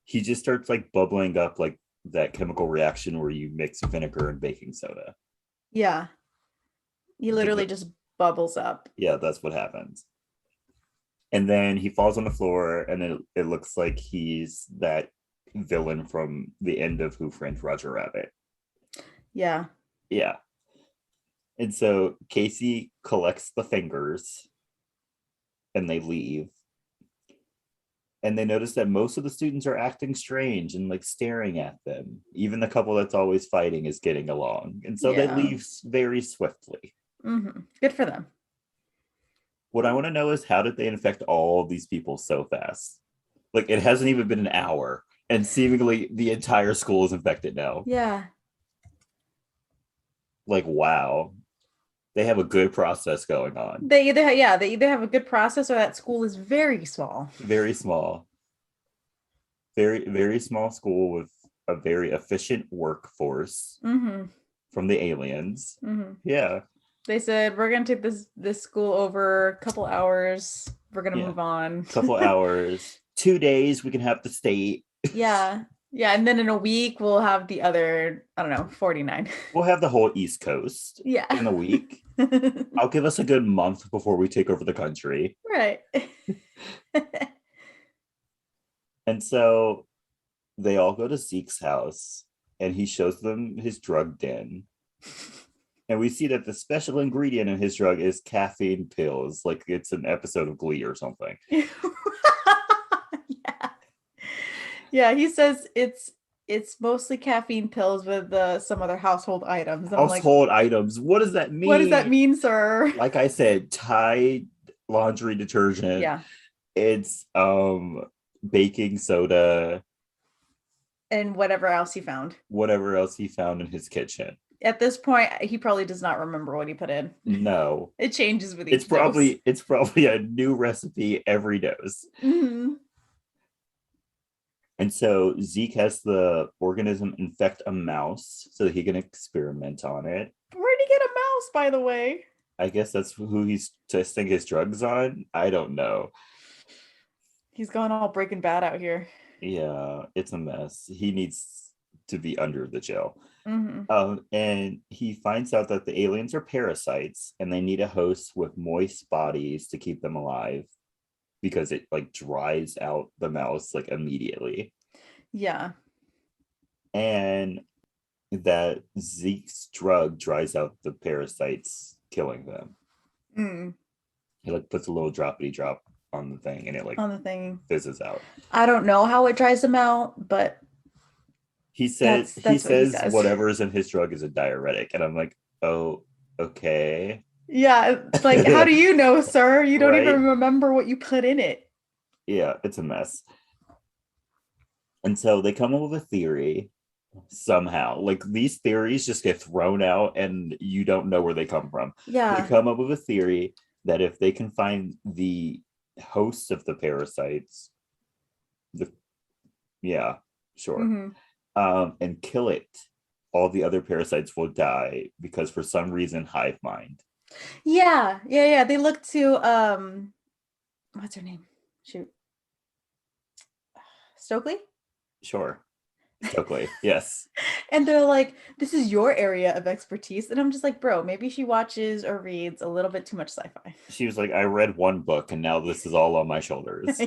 he just starts like bubbling up like that chemical reaction where you mix vinegar and baking soda. Yeah. He literally just bubbles up. Yeah, that's what happens. And then he falls on the floor, and it looks like he's that villain from the end of Who Framed Roger Rabbit. Yeah. Yeah. And so Casey collects the fingers and they leave. And they notice that most of the students are acting strange and like staring at them. Even the couple that's always fighting is getting along. And so they leave very swiftly. Good for them. What I want to know is, how did they infect all these people so fast? Like, it hasn't even been an hour, and seemingly the entire school is infected now. Yeah. Like, wow. They have a good process going on. They either have a good process, or that school is very small. Very small. Very, very small school with a very efficient workforce from the aliens. Yeah. They said, we're gonna take this school over a couple hours. We're gonna move on. Couple hours. 2 days we can have the state. Yeah. And then in a week we'll have the other, I don't know, 49. We'll have the whole East Coast. Yeah. In a week. I'll give us a good month before we take over the country. Right. And so they all go to Zeke's house, and he shows them his drug den. And we see that the special ingredient in his drug is caffeine pills, like it's an episode of Glee or something. Yeah, he says it's mostly caffeine pills with some other household items. And household items. What does that mean? What does that mean, sir? Like I said, Tide laundry detergent. Yeah. It's baking soda. And whatever else he found. Whatever else he found in his kitchen. At this point, he probably does not remember what he put in. No. It changes with each dose. It's probably a new recipe every dose. And so Zeke has the organism infect a mouse so that he can experiment on it. Where'd he get a mouse, by the way? I guess that's who he's testing his drugs on. I don't know. He's gone all Breaking Bad out here. Yeah, it's a mess. He needs to be under the jail. And he finds out that the aliens are parasites, and they need a host with moist bodies to keep them alive, because it like dries out the mouse like immediately. Yeah. And that Zeke's drug dries out the parasites, killing them. He like puts a little droppity drop on the thing, and it like on the thing fizzes out. I don't know how it dries them out, but he says he says whatever is in his drug is a diuretic, and I'm like, oh, okay. Yeah, it's like, how do you know, sir? You don't even remember what you put in it. Yeah, it's a mess. And so they come up with a theory somehow. Like, these theories just get thrown out and you don't know where they come from. Yeah. They come up with a theory that if they can find the hosts of the parasites, and kill it, all the other parasites will die, because for some reason, hive mind. Yeah. They look to what's her name? Shoot. Stokely? Sure. Stokely, yes. And they're like, this is your area of expertise. And I'm just like, bro, maybe she watches or reads a little bit too much sci-fi. She was like, I read one book and now this is all on my shoulders.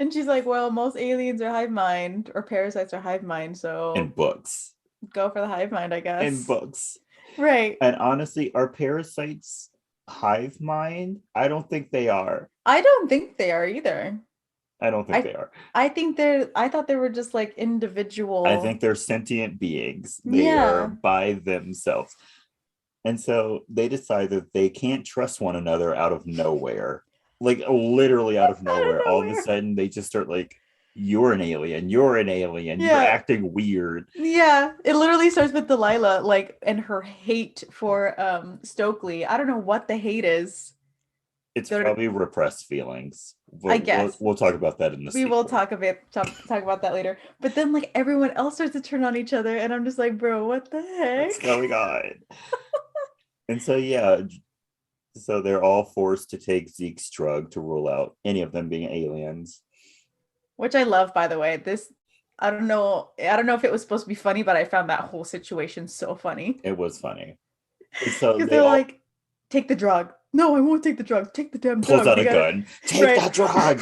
And she's like, well, most aliens are hive mind, or parasites are hive mind, so in books. Go for the hive mind, I guess. In books. Right. And honestly, are parasites hive mind? I don't think they are. I don't think they are either. I don't think they are. I thought they were just like individual. I think they're sentient beings. They are by themselves. And so they decide that they can't trust one another out of nowhere. Like, literally out of nowhere. All of a sudden, they just start like, you're an alien, you're acting weird. Yeah, it literally starts with Delilah, like, and her hate for Stokely. I don't know what the hate is. It's probably repressed feelings. I guess we'll talk about that in the sequel. Will talk about that later. But then, like, everyone else starts to turn on each other, and I'm just like, bro, what the heck? What's going on? And so so they're all forced to take Zeke's drug to rule out any of them being aliens. Which I love, by the way. This I don't know. I don't know if it was supposed to be funny, but I found that whole situation so funny. It was funny. And so Because they they're all like, take the drug. No, I won't take the drug. Take the damn pulls drug. out We a gotta, gun. Take right, that drug.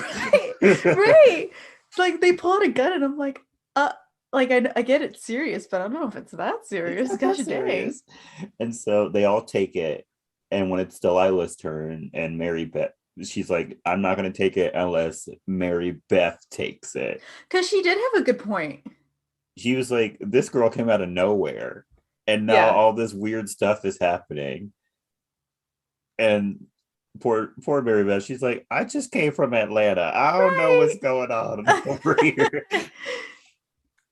right, right. It's like they pull out a gun, and I'm uh, like I get it's serious, but I don't know if it's that It's serious. not that Gosh dang. serious. And so they all take it. And when it's Delilah's turn and Mary Beth, she's like, I'm not going to take it unless Mary Beth takes it. Because she did have a good point. She was like, this girl came out of nowhere. And now Yeah. all this weird stuff is happening. And poor Mary Beth, she's like, I just came from Atlanta. I don't know what's Right. going on over here.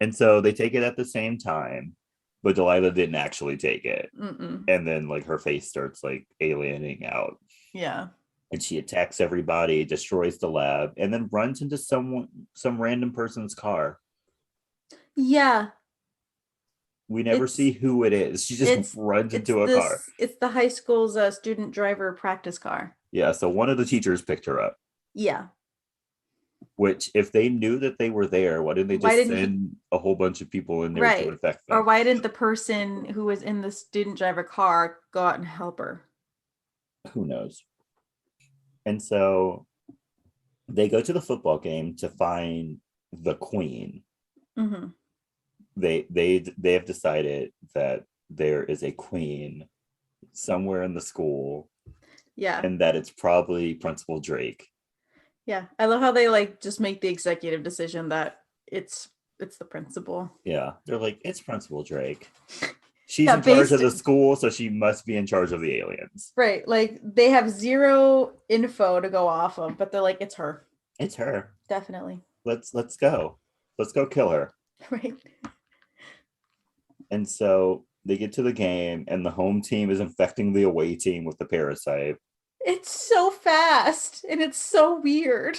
And so they take it at the same time, but Delilah didn't actually take it. Mm-mm. And then like her face starts like alienating out. Yeah. And she attacks everybody, destroys the lab, and then runs into some random person's car. Yeah. We never It's see who it is. She just it's runs into a car. it's the high school's student driver practice car. Yeah, so one of the teachers picked her up. Yeah. Which, if they knew that they were there, why didn't they Why just didn't he send a whole bunch of people in there to right. infect Or them? why didn't the person who was in the student driver car go out and help her? Who knows? And so they go to the football game to find the queen. Mm-hmm. They have decided that there is a queen somewhere in the school, Yeah. and that it's probably Principal Drake. Yeah. I love how they like just make the executive decision that it's the principal. Yeah, they're like, it's Principal Drake. She's Yeah, in charge of based the school, so she must be in charge of the aliens. right. Like they have zero info to go off of, but they're like, it's her. It's her. Definitely. Let's go. Let's go kill her. Right. And so they get to the game, and the home team is infecting the away team with the parasite. It's so fast and it's so weird.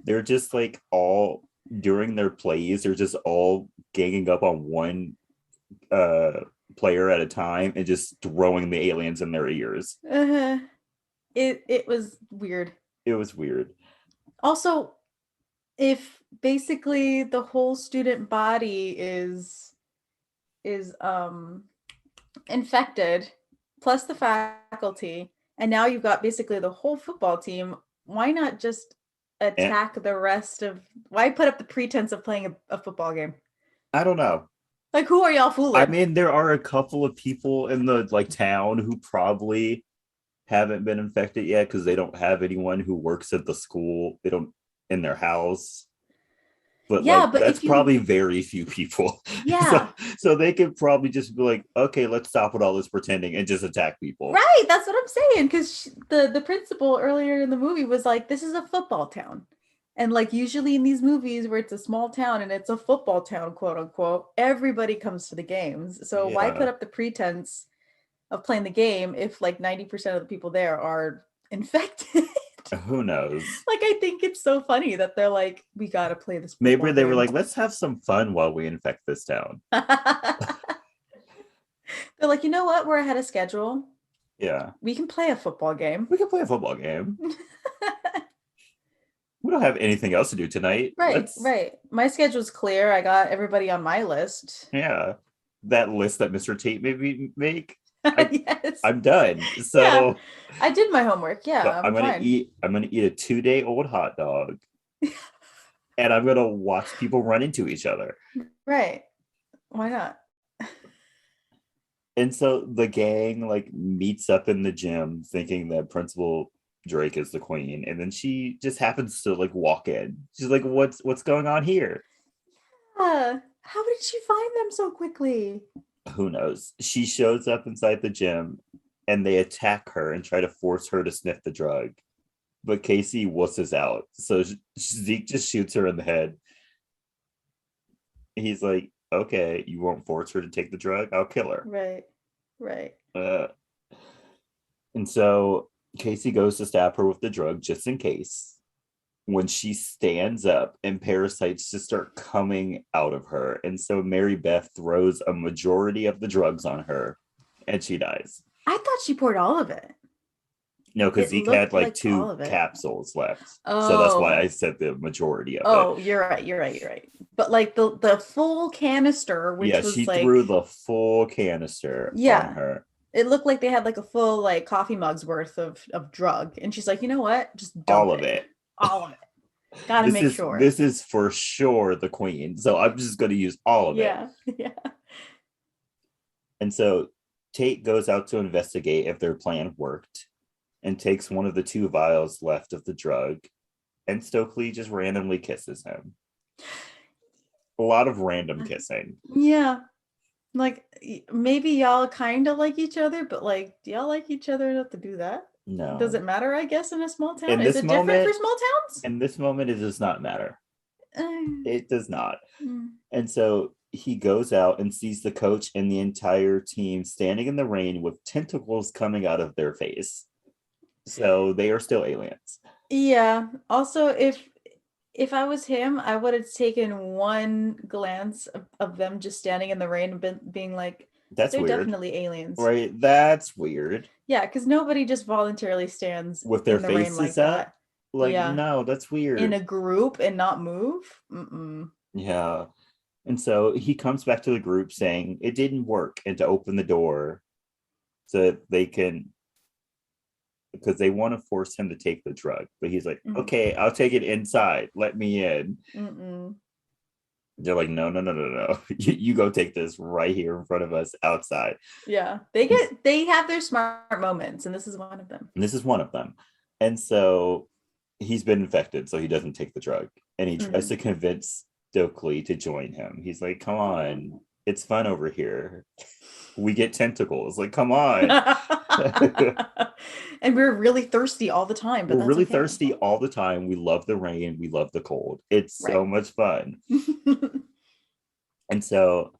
They're just like all during their plays, they're just all ganging up on one player at a time and just throwing the aliens in their ears. Uh-huh. It was weird. It was weird. Also, if basically the whole student body is infected, plus the faculty, and now you've got basically the whole football team, why not just And attack the rest of why put up the pretense of playing a football game? I don't know. Like who are y'all I fooling? mean, there are a couple of people in the like town who probably haven't been infected yet because they don't have anyone who works at the school. They don't in their house. But Yeah, like but that's if you probably very few people. yeah. So they could probably just be like, okay, let's stop with all this pretending and just attack people. Right, that's what I'm saying. Because the principal earlier in the movie was like, "This is a football town," and like usually in these movies where it's a small town and it's a football town, quote unquote, everybody comes to the games. So why put Yeah. up the pretense of playing the game if like 90% of the people there are infected? Who knows? Like I think it's so funny that they're like, "We gotta play this Maybe football they were game." like, let's have some fun while we infect this town. They're like, you know what? We're ahead of schedule. Yeah. We can play a football game. We can play a football game. We don't have anything else to do tonight. Right, Let's right. My schedule's clear. I got everybody on my list. yeah. That list that Mr. Tate made me make. Yes. I'm done. Yeah. So I did my homework. so Yeah, I'm fine. I'm gonna eat a 2-day old hot dog. And I'm gonna watch people run into each other. Right. Why not? And so the gang like meets up in the gym thinking that Principal Drake is the queen, and then she just happens to like walk in. She's like, what's going on here? How did she find them so quickly? Who knows? She shows up inside the gym and they attack her and try to force her to sniff the drug. But Casey wusses out. So Zeke just shoots her in the head. He's like, okay, you won't force her to take the drug? I'll kill her. Right. Right. And so Casey goes to stab her with the drug just in case. When she stands up and parasites just start coming out of her. And so Mary Beth throws a majority of the drugs on her and she dies. I thought she poured all of it. No, because It Zeke had looked like like all two of it. capsules left. So that's why Oh, I said the majority of it. oh, you're right, you're right, you're right. But like the full canister, Yeah, which she was threw like, the full canister on yeah, her. it looked like they had like a full like coffee mug's worth of drug. And she's like, you know what? Just All dump of it. it. All of it. Gotta This make is sure. this is for sure the queen. So I'm just gonna use all of it. Yeah, yeah. And so Tate goes out to investigate if their plan worked and takes one of the two vials left of the drug, and Stokely just randomly kisses him. A lot of random kissing. Yeah. Like maybe y'all kind of like each other, but like, do y'all like each other enough to do that? Does No. it matter, I guess, in a small town? In Is this it different for moment, small towns? in this moment, it does not matter. It does not. Mm. And so he goes out and sees the coach and the entire team standing in the rain with tentacles coming out of their face. So they are still aliens. Yeah. Also, if I was him, I would have taken one glance of them just standing in the rain and being like, That's they're weird, definitely aliens. right? That's weird. Yeah, because nobody just voluntarily stands With their in the rain faces like up, that. like, Yeah. no, that's In weird. a group and not move. Mm-mm. Yeah. And so he comes back to the group saying it didn't work and to open the door so that they can, because they want to force him to take the drug. But he's like, Mm. okay, I'll take it inside. Let me in. Mm-mm. They're like, no, no, no, no, no. You go take this right here in front of us outside. Yeah. They have their smart moments, and this is one of them. And this is one of them. And so he's been infected, so he doesn't take the drug. And he tries Mm. to convince Stokely to join him. He's like, come on, it's fun over here. We get tentacles. Like, come on. And we're really thirsty all the time, but We're that's really okay. thirsty all the time. We love the rain. We love the cold. It's so Right. much fun. And so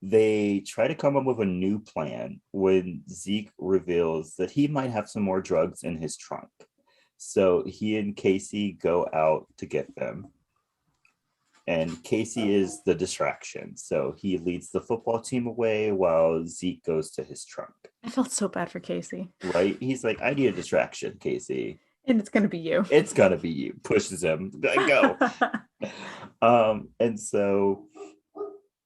they try to come up with a new plan when Zeke reveals that he might have some more drugs in his trunk. So he and Casey go out to get them. And Casey is the distraction. So he leads the football team away while Zeke goes to his trunk. I felt so bad for Casey. Right? He's like, I need a distraction, Casey. And it's gonna be you. It's gonna be you. Pushes him. Go. And so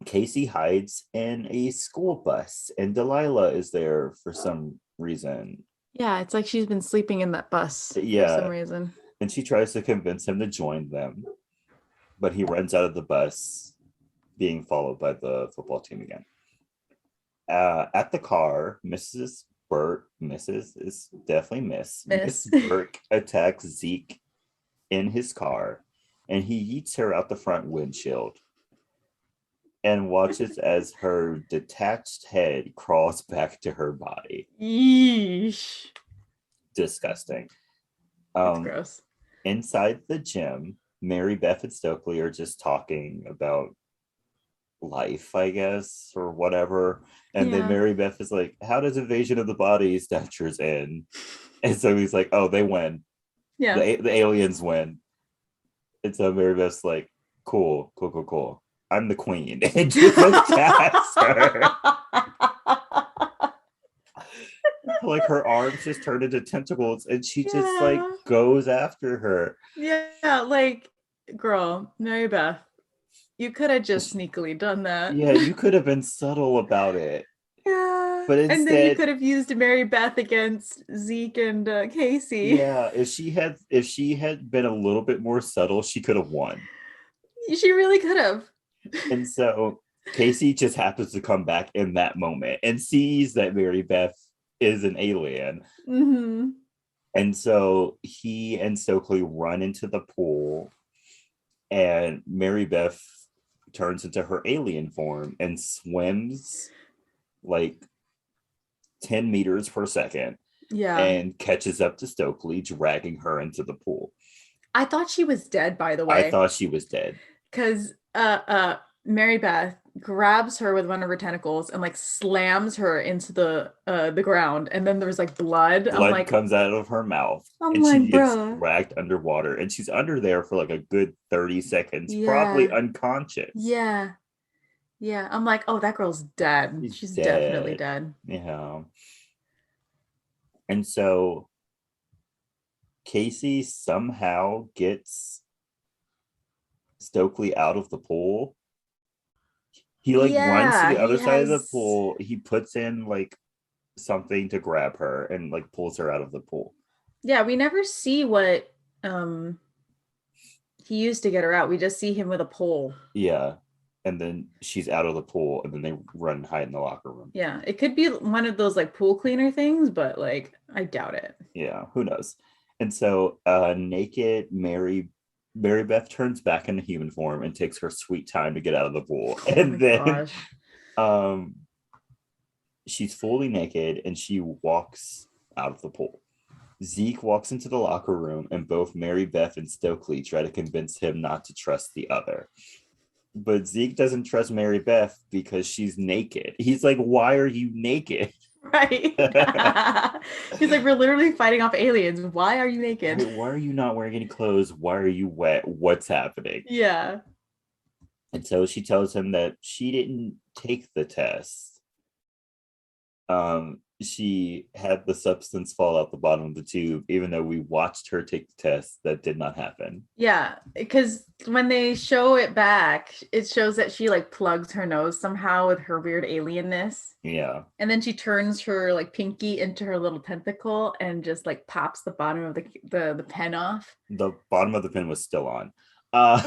Casey hides in a school bus, and Delilah is there for some reason. Yeah, it's like she's been sleeping in that bus for some Yeah. reason. And she tries to convince him to join them, but he runs out of the bus, being followed by the football team again. At the car, Mrs. is definitely Miss Burke attacks Zeke in his car, and he yeets her out the front windshield and watches as her detached head crawls back to her body. Yeesh. Disgusting. That's gross. Inside the gym, Mary Beth and Stokely are just talking about life, I guess, or whatever. And then Mary Beth is like, how does Invasion of the Body Snatchers end? And so he's like, oh, they win. Yeah. The aliens win. And so Mary Beth's like, cool. I'm the queen. And just looks past her. Like her arms just turn into tentacles and she just like goes after her. Yeah, like, girl, Mary Beth, you could have just sneakily done that. Yeah, you could have been subtle about it. Yeah. But instead, and then you could have used Mary Beth against Zeke and Casey. Yeah, if she had been a little bit more subtle, she could have won. She really could have. And so Casey just happens to come back in that moment and sees that Mary Beth is an alien. Mm-hmm. And so he and Stokely run into the pool, and Mary Beth turns into her alien form and swims like 10 meters per second. Yeah. And catches up to Stokely, dragging her into the pool. I thought she was dead, by the way. I thought she was dead. Because Mary Beth grabs her with one of her tentacles and like slams her into the ground, and then there's like blood. Blood comes out of her mouth, and like, she gets dragged underwater, and she's under there for like a good 30 seconds, probably unconscious. Yeah. I'm like, oh, that girl's dead. She's dead. Definitely dead. Yeah. And so Casey somehow gets Stokely out of the pool. He like runs to Yeah, the he other side of the has. pool. He puts in like something to grab her and like pulls her out of the pool. Yeah, we never see what um he used to get her out. We just see him with a pole. Yeah. And then she's out of the pool and then they run and hide in the locker room. Yeah, it could be one of those like pool cleaner things, but like I doubt it. Yeah, who knows? And so naked Mary Beth turns back into human form and takes her sweet time to get out of the pool. Oh my And then gosh. um she's fully naked and she walks out of the pool. Zeke walks into the locker room and both Mary Beth and Stokely try to convince him not to trust the other. But Zeke doesn't trust Mary Beth because she's naked. He's like, why are you naked? Right. He's like, we're literally fighting off aliens. Why are you naked? Why are you not wearing any clothes? Why are you wet? What's happening? Yeah. And so she tells him that she didn't take the test. She had the substance fall out the bottom of the tube, even though we watched her take the test. That did not happen. Yeah, because when they show it back, it shows that she like plugs her nose somehow with her weird alienness. Yeah. And then she turns her like pinky into her little tentacle and just like pops the bottom of the pen off. The bottom of the pin was still on.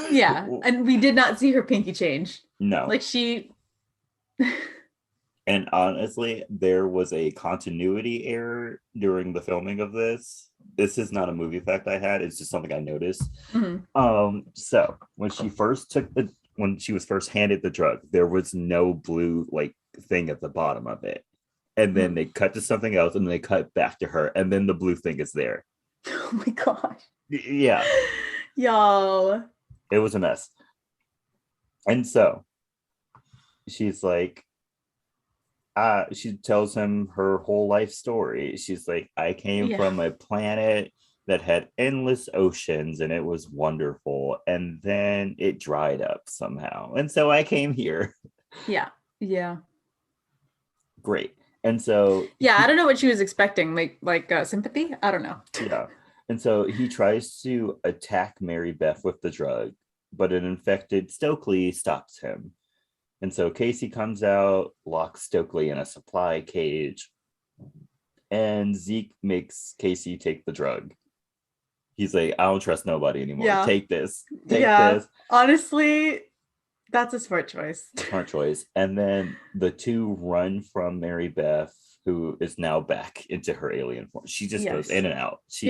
Yeah, and we did not see her pinky change. No. Like she And honestly, there was a continuity error during the filming of this. This is not a movie fact I had, it's just something I noticed. Mhm. So when she was first handed the drug, there was no blue like thing at the bottom of it. And then they cut to something else and they cut back to her, and then the blue thing is there. Oh my gosh. Yeah. Y'all. It was a mess. And so she's like, she tells him her whole life story. She's like, I came Yeah. from a planet that had endless oceans and it was wonderful. And then it dried up somehow. And so I came here. Yeah. Yeah. Great. And so Yeah, I don't know what she was expecting. Like sympathy? I don't know. yeah. And so he tries to attack Mary Beth with the drug, but an infected Stokely stops him. And so Casey comes out, locks Stokely in a supply cage, and Zeke makes Casey take the drug. He's like, I don't trust nobody anymore. Yeah. Take this. Take Yeah. this. Honestly, that's a smart choice. Smart choice. And then the two run from Mary Beth, who is now back into her alien form. She just goes in and out. She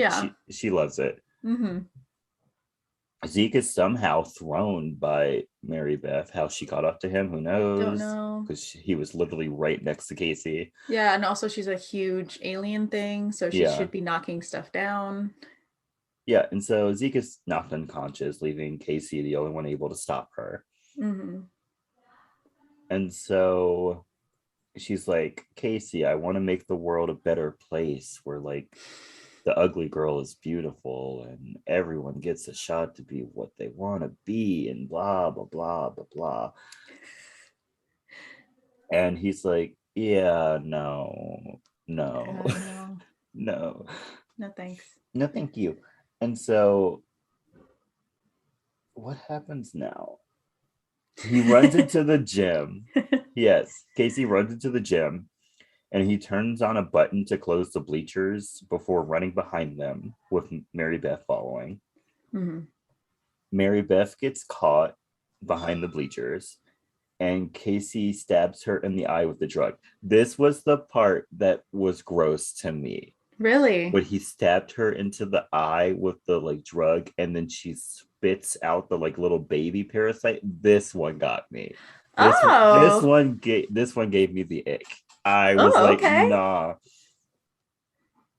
loves it. Mm-hmm. Zeke is somehow thrown by Mary Beth. How she got up to him, who knows? Don't know. Because he was literally right next to Casey. Yeah, and also she's a huge alien thing, so she should be knocking stuff down. Yeah, and so Zeke is knocked unconscious, leaving Casey the only one able to stop her. Mm-hmm. And so she's like, Casey, I want to make the world a better place where like the ugly girl is beautiful and everyone gets a shot to be what they want to be and blah blah blah blah blah. And he's like, yeah, no No. no Thanks. no thank you. And so what happens now? He runs into the gym. Yes, Casey runs into the gym and he turns on a button to close the bleachers before running behind them with Mary Beth following. Mm-hmm. Mary Beth gets caught behind the bleachers and Casey stabs her in the eye with the drug. This was the part that was gross to me. Really? When he stabbed her into the eye with the like drug and then she spits out the like little baby parasite. This one got me. This one gave me the ick. I was okay. nah.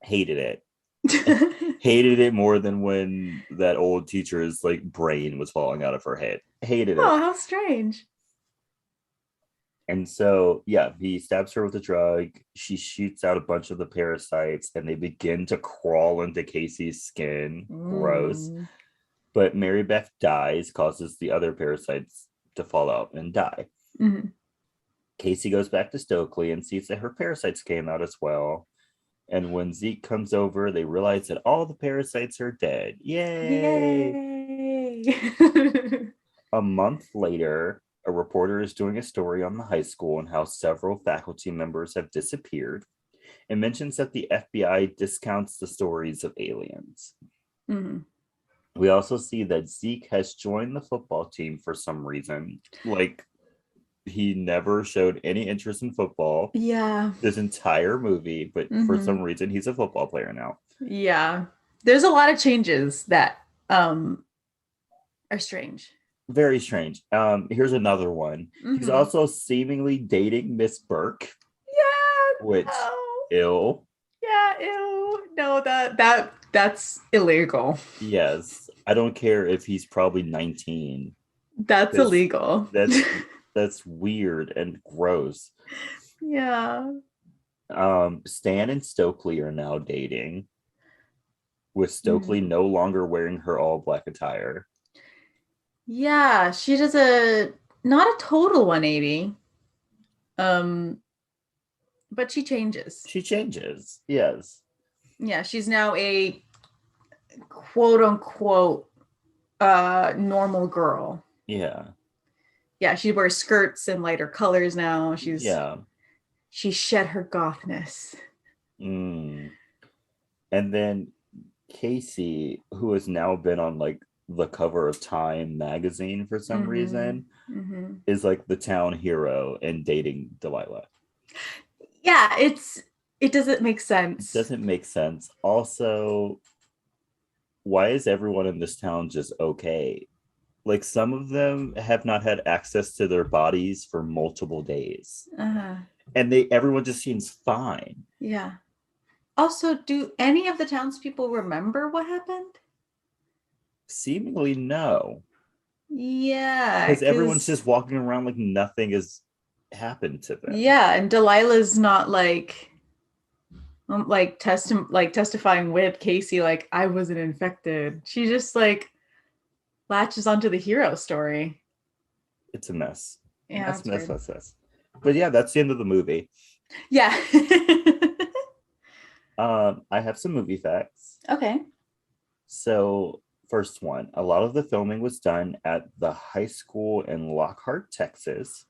Hated it. Hated it more than when that old teacher's like brain was falling out of her head. Hated it. Oh, how strange. And so, yeah, he stabs her with a drug. She shoots out a bunch of the parasites and they begin to crawl into Casey's skin. Gross. But Mary Beth dies, causes the other parasites to fall out and die. Mm-hmm. Casey goes back to Stokely and sees that her parasites came out as well. And when Zeke comes over, they realize that all the parasites are dead. Yay! Yay! A month later, a reporter is doing a story on the high school and how several faculty members have disappeared and mentions that the FBI discounts the stories of aliens. Mhm. We also see that Zeke has joined the football team for some reason. Like, he never showed any interest in football Yeah. this entire movie, but for some Mhm. reason, he's a football player now. Yeah. There's a lot of changes that are strange. Very strange. Here's another one. He's Mhm. also seemingly dating Miss Burke, Yeah. which Oh. ill. Yeah, ew. No, that's illegal. Yes, I don't care if he's probably 19. That's Because illegal. that's that's weird and gross. Yeah. Stan and Stokely are now dating, with Stokely Mm. no longer wearing her all black attire. Yeah, she does a not a total 180. Um, but she changes. She changes. Yes. Yeah, she's now a quote unquote normal girl. Yeah. Yeah, she wears skirts and lighter colors now. Yeah. She shed her gothness. Mm. And then Casey, who has now been on like the cover of Time magazine for some Mm-hmm. reason, Mm-hmm. is like the town hero and dating Delilah. Yeah, it doesn't make It sense. doesn't make sense. Also, why is everyone in this town just okay? Like, some of them have not had access to their bodies for multiple days. Uh-huh. And everyone just seems fine. Yeah. Also, do any of the townspeople remember what happened? Seemingly no. Yeah, Because everyone's because just walking around like nothing has happened to them. yeah, and Delilah's not testifying with Casey like I wasn't infected. She just like latches onto the hero story. It's a mess. Yeah, it's weird. Mess. But yeah, that's the end of the movie. Yeah. I have some movie facts. Okay. So, first one, a lot of the filming was done at the high school in Lockhart, Texas.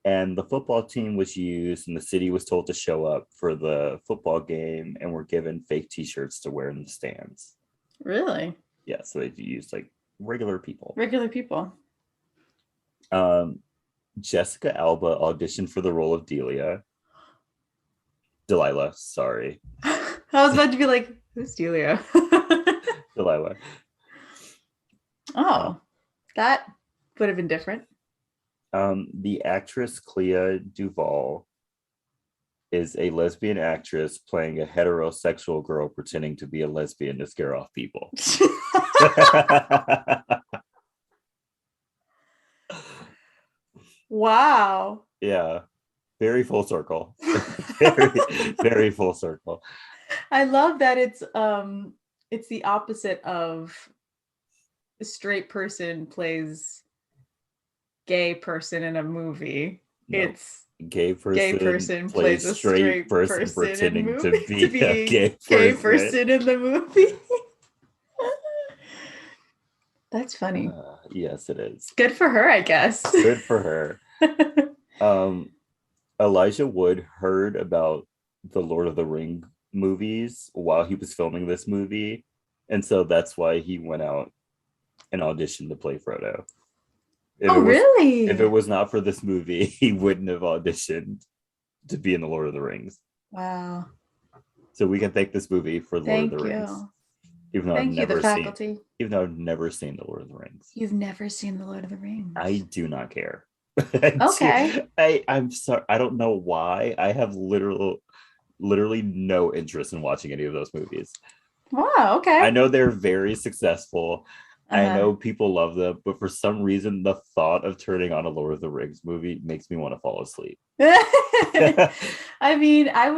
And the football team was used, and the city was told to show up for the football game and were given fake t-shirts to wear in the stands. Really? Yeah, so they used like regular people. Regular people. Um, Jessica Alba auditioned for the role of Delilah, sorry. I was about to be like, who's Delia? Delilah. Oh, that would have been different. The actress Clea Duvall is a lesbian actress playing a heterosexual girl pretending to be a lesbian to scare off people. Wow. Yeah, very full circle. Very full circle. I love that it's the opposite of a straight person plays gay person in a movie. No, It's gay gay person person plays plays a straight straight person person in pretending to movie to be a be gay gay person. person in the movie. That's funny. Yes, it is. Good for her, I guess. Good for her. Elijah Wood heard about the Lord of the Ring movies while he was filming this movie, and so that's why he went out and auditioned to play Frodo. Oh, If it really? was not for this movie, he wouldn't have auditioned to be in the Lord of the Rings. Wow. So we can thank this movie for the Lord of the Thank Rings, you. even though Thank you, the faculty. I've never seen the Lord of the Rings. You've never seen The Lord of the Rings. I do not care. Okay. I'm sorry. I don't know why. I have literally no interest in watching any of those movies. Wow, okay. I know they're very successful. I Uh-huh. know people love them, but for some reason, the thought of turning on a Lord of the Rings movie makes me want to fall asleep. I mean, I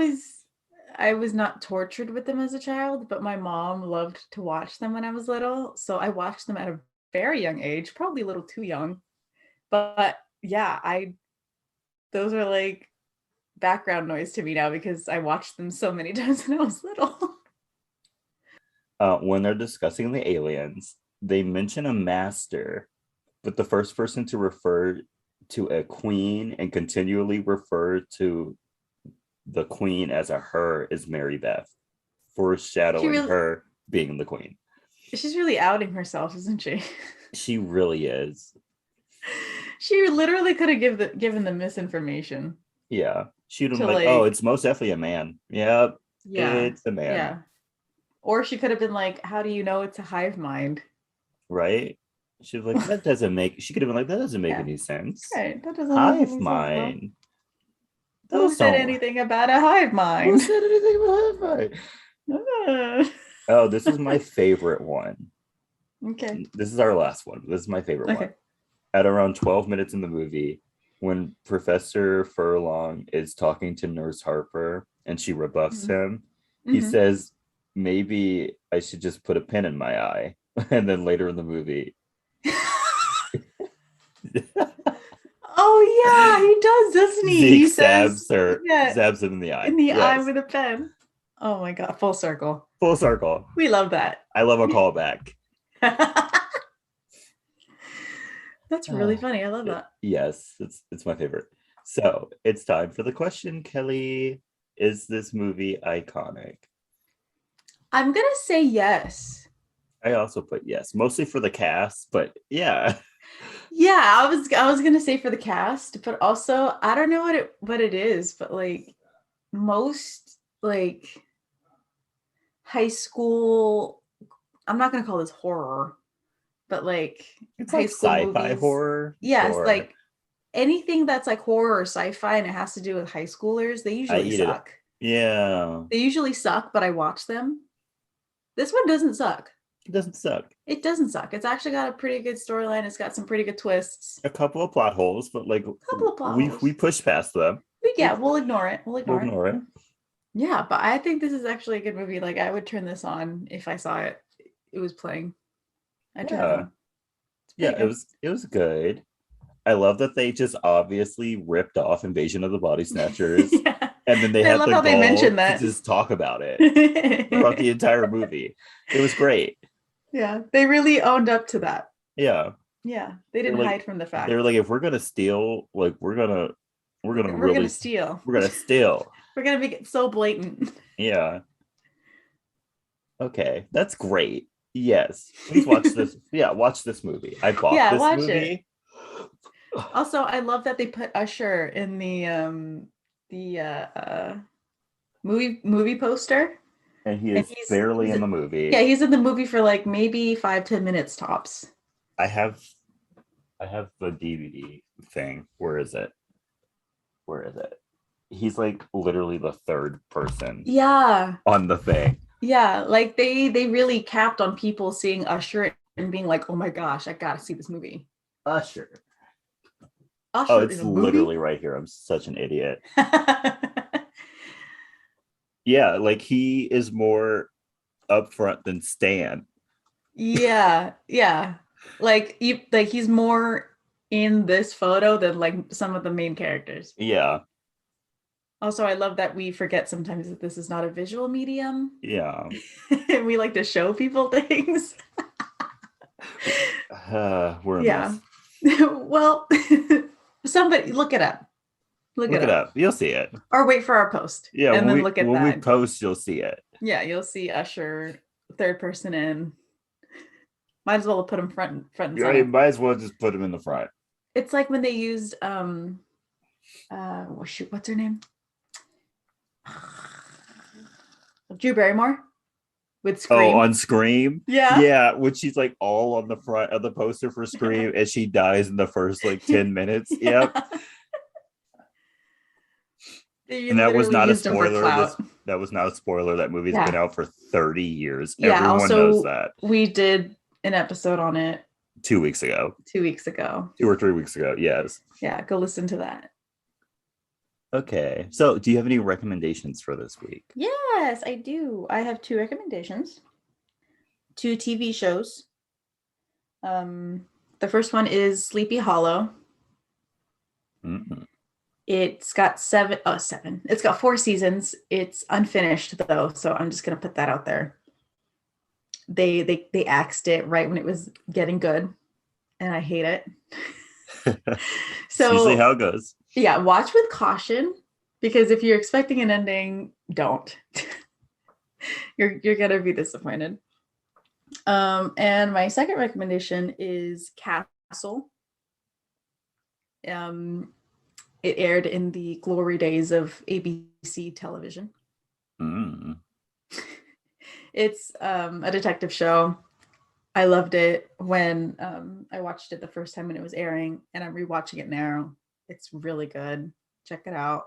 was not tortured with them as a child, but my mom loved to watch them when I was little. So I watched them at a very young age, probably a little too young. But yeah, those are like background noise to me now because I watched them so many times when I was little. When they're discussing the aliens, they mention a master, but the first person to refer to a queen and continually refer to the queen as a her is Mary Beth, foreshadowing her being the queen. She's really outing herself, isn't she? She really is. She literally could have given the misinformation. Yeah. She'd have been like, oh, it's most definitely a man. Yep. Yeah. It's a man. Yeah. Or she could have been like, how do you know it's a hive mind? Right? She was like, that doesn't make, she could have been like, that doesn't make any sense. Right. That doesn't hive make any mind. sense. Who said anything about a hive mind? Who said anything about a hive mind? Oh, this is my favorite one. Okay. This is our last one. This is my favorite one. At around 12 minutes in the movie, when Professor Furlong is talking to Nurse Harper and she rebuffs him, he says, maybe I should just put a pin in my eye. And then later in the movie. Oh yeah, he does, doesn't he? Zeke stabs him in the eye. In the eye with a pen. Oh my god, full circle. Full circle. We love that. I love a callback. That's really funny. I love that. Yes, it's my favorite. So it's time for the question, Kelly. Is this movie iconic? I'm gonna say yes. I also put yes, mostly for the cast, but yeah. Yeah, I was gonna say for the cast, but also I don't know what it is, but like most like high school, I'm not gonna call this horror, but like it's high like school sci-fi movies. horror. Yes, sure. Like anything that's like horror or sci-fi and it has to do with high schoolers, they usually suck. Yeah. They usually suck, but I watch them. This one doesn't suck. It doesn't suck. It doesn't suck. It's actually got a pretty good storyline. It's got some pretty good twists. A couple of plot holes, but like we push past them. We'll ignore it. We'll ignore it. Yeah, but I think this is actually a good movie. Like I would turn this on if I saw it. It was playing. I turn it on. Yeah, good. It was good. I love that they just obviously ripped off Invasion of the Body Snatchers. Yeah. And then they had the goal to just talk about it throughout the entire movie. It was great. Yeah, they really owned up to that. Yeah. Yeah, they didn't hide from the fact. They were like, if we're gonna steal, like we're gonna steal. We're gonna steal. We're gonna make it so blatant. Yeah. Okay, that's great. Yes, please watch this. Yeah, watch this movie. I bought this movie. Also, I love that they put Usher in the movie poster. And he's barely in the movie. Yeah, he's in the movie for like maybe 5-10 minutes tops. I have the DVD thing. Where is it? He's like literally the third person. Yeah. On the thing. Yeah, like they really capped on people seeing Usher and being like, "Oh my gosh, I gotta see this movie." Usher. Oh, it's literally right here. I'm such an idiot. Yeah, like he is more upfront than Stan. Yeah. Like he's more in this photo than like some of the main characters. Yeah. Also, I love that we forget sometimes that this is not a visual medium. Yeah. We like to show people things. We're a mess. Well, somebody look it up. Look it up. You'll see it. Or wait for our post. Yeah, and then look at when that. we post, you'll see it. Yeah, you'll see Usher, third person in. Might as well put him front and center. Yeah, you might as well just put him in the front. It's like when they used what's her name? Drew Barrymore with Scream. Oh, on Scream? Yeah. Yeah, when she's like all on the front of the poster for Scream and she dies in the first like 10 minutes. Yep. And that was not a spoiler. That was not a spoiler. That movie's been out for 30 years. Yeah, everyone knows that. We did an episode on it 2 weeks ago. 2 weeks ago. 2 or 3 weeks ago. Yes. Yeah, go listen to that. Okay. So do you have any recommendations for this week? Yes, I do. I have 2 recommendations. 2 TV shows. The first one is Sleepy Hollow. Mm-hmm. It's got seven. It's got 4 seasons. It's unfinished though, so I'm just gonna put that out there. They axed it right when it was getting good, and I hate it. It's usually So how it goes. yeah, watch with caution, because if you're expecting an ending, don't. You're gonna be disappointed. And my second recommendation is Castle. It aired in the glory days of ABC television. Mm. It's a detective show. I loved it when I watched it the first time when it was airing, and I'm rewatching it now. It's really good. Check it out.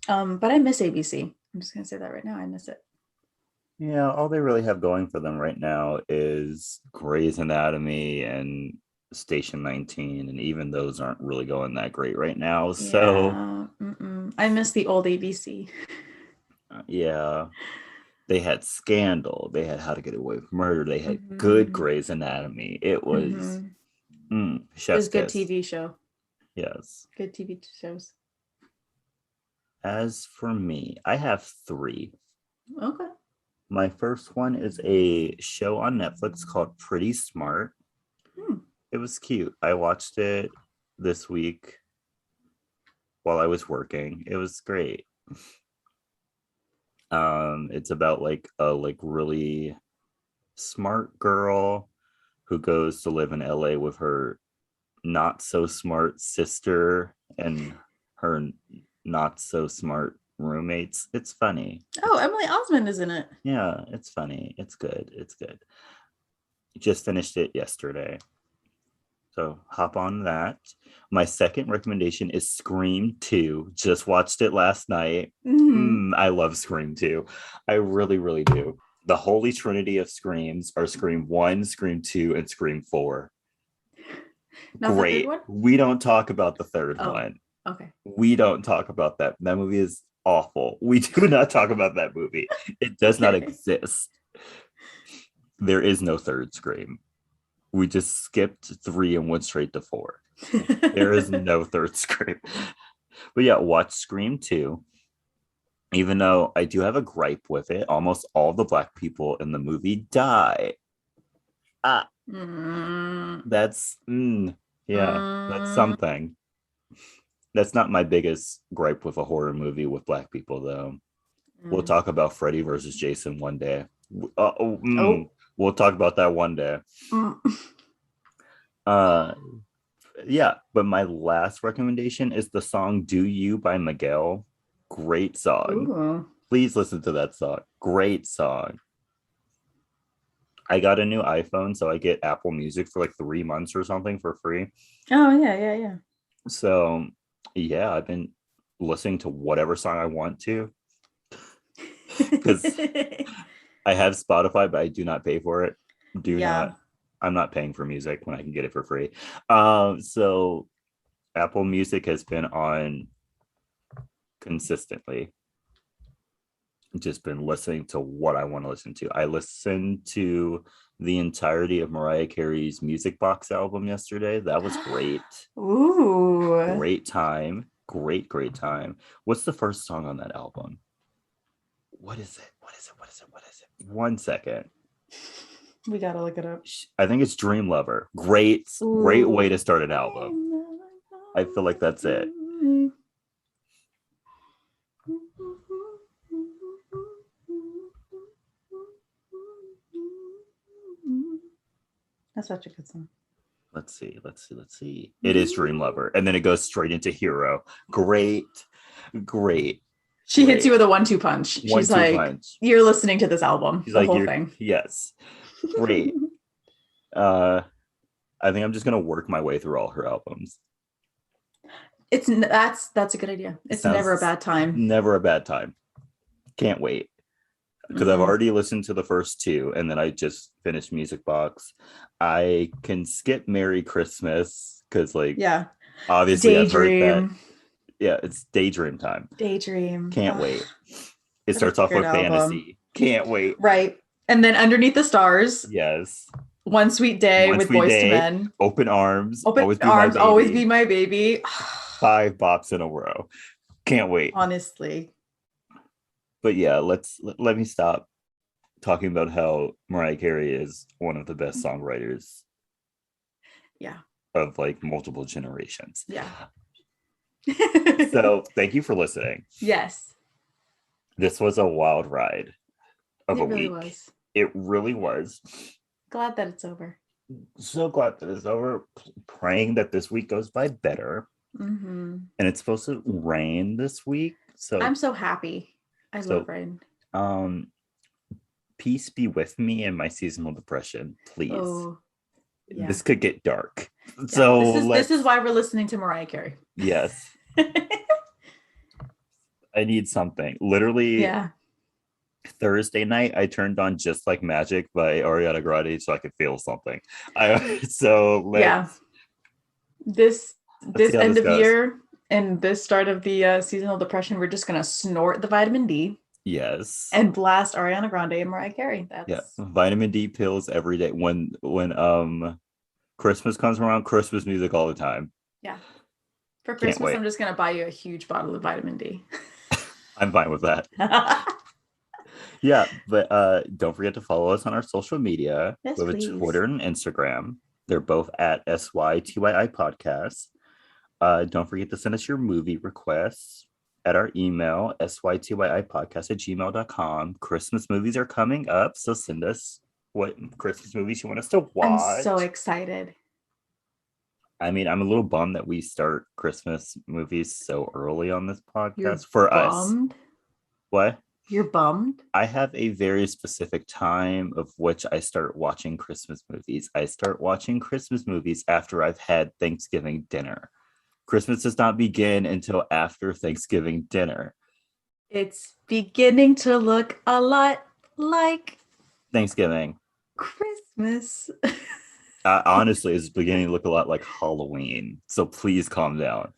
But I miss ABC. I'm just gonna say that right now. I miss it. Yeah, all they really have going for them right now is Grey's Anatomy and Station 19, and even those aren't really going that great right now. So Yeah, I miss the old ABC. Yeah, they had Scandal, they had How to Get Away with Murder, they had good Mhm. Grey's Anatomy. It was Mhm. It chef's was a good kiss. TV show. Yes. Good TV shows. As for me, I have 3. Okay. My first one is a show on Netflix called Pretty Smart. Hmm. It was cute. I watched it this week while I was working. It was great. It's about like a really smart girl who goes to live in LA with her not so smart sister and her not so smart roommates. It's funny. Oh, Emily Osmond is in it. Yeah, it's funny. It's good. It's good. Just finished it yesterday. So hop on that. My second recommendation is Scream 2. Just watched it last night. Mhm. I love Scream 2. I really, really do. The holy trinity of Screams are Scream 1, Scream 2, and Scream 4. Not the third Great. one? We don't talk about the third Oh, one. okay. We don't talk about that. That movie is awful. We do not talk about that movie. It does not Okay. exist. There is no third Scream. We just skipped 3 and went straight to 4. There is no third Scream. But yeah, watch Scream 2. Even though I do have a gripe with it, almost all the black people in the movie die. Ah, Mm. that's yeah, that's Mm. something. That's not my biggest gripe with a horror movie with black people, though. We'll Mm. talk about Freddy versus Jason one day. Oh. We'll talk about that one day. Mm. Uh, yeah, but my last recommendation is the song "Do You" by Miguel. Great song. Ooh. Please listen to that song. Great song. I got a new iPhone, so I get Apple Music for like 3 months or something for free. Oh yeah, yeah, yeah. So yeah, I've been listening to whatever song I want to because I have Spotify, but I do not pay for it. Do Yeah. not. I'm not paying for music when I can get it for free. So Apple Music has been on consistently. Just been listening to what I want to listen to. I listened to the entirety of Mariah Carey's Music Box album yesterday. That was great. Ooh. Great time. Great time. What's the first song on that album? What is it? What is it? What is it? What is it? 1 second. We gotta look it up. I think it's Dream Lover. Great way to start an album. I feel like that's it. That's such a good song. Let's see. It is Dream Lover. And then it goes straight into Hero. Great. She hits you with a 1-2 punch. She's like, punch. you're listening to this album, She's the like, whole thing. Yes. Great. I think I'm just gonna work my way through all her albums. That's a good idea. It's never a bad time. Never a bad time. Can't wait. Because I've already listened to the first 2 and then I just finished Music Box. I can skip Merry Christmas because yeah, obviously I've heard that. Daydream. Yeah, it's Daydream time. Daydream. Can't wait. It starts off with Fantasy. Can't wait. Right. And then Underneath the Stars. Yes. One Sweet Day with Boyz II Men. Open Arms. Open Arms. Always Be My Baby. 5 bops in a row. Can't wait. Honestly. But yeah, let me stop talking about how Mariah Carey is one of the best songwriters Yeah. of like multiple generations. Yeah. So thank you for listening. Yes. This was a wild ride of It a really week. was. It really was. Glad that it's over. So glad that it's over. Praying that this week goes by better. Mm-hmm. And it's supposed to rain this week. So I'm so happy. I love rain. Peace be with me and my seasonal depression, please. Oh, yeah. This could get dark. Yeah. So this is why we're listening to Mariah Carey. Yes. I need something. Literally, yeah. Thursday night, I turned on Just Like Magic by Ariana Grande so I could feel something. This end of goes. year and this start of the seasonal depression, we're just gonna snort the vitamin D. Yes. And blast Ariana Grande and Mariah Carey. Vitamin D pills every day. When Christmas comes around, Christmas music all the time. Yeah. For Christmas, I'm just gonna buy you a huge bottle of vitamin D. I'm fine with that. Yeah, but don't forget to follow us on our social media. Yes, we have please. a Twitter and Instagram. They're both at SYTYI Podcast. Don't forget to send us your movie requests at our email, sytyipodcast@gmail.com. Christmas movies are coming up, so send us what Christmas movies you want us to watch. I'm so excited. I mean, I'm a little bummed that we start Christmas movies so early on this podcast. You're for bummed? Us. What? You're bummed? I have a very specific time of which I start watching Christmas movies. I start watching Christmas movies after I've had Thanksgiving dinner. Christmas does not begin until after Thanksgiving dinner. It's beginning to look a lot like Thanksgiving. Christmas. Honestly, it's beginning to look a lot like Halloween. So please calm down.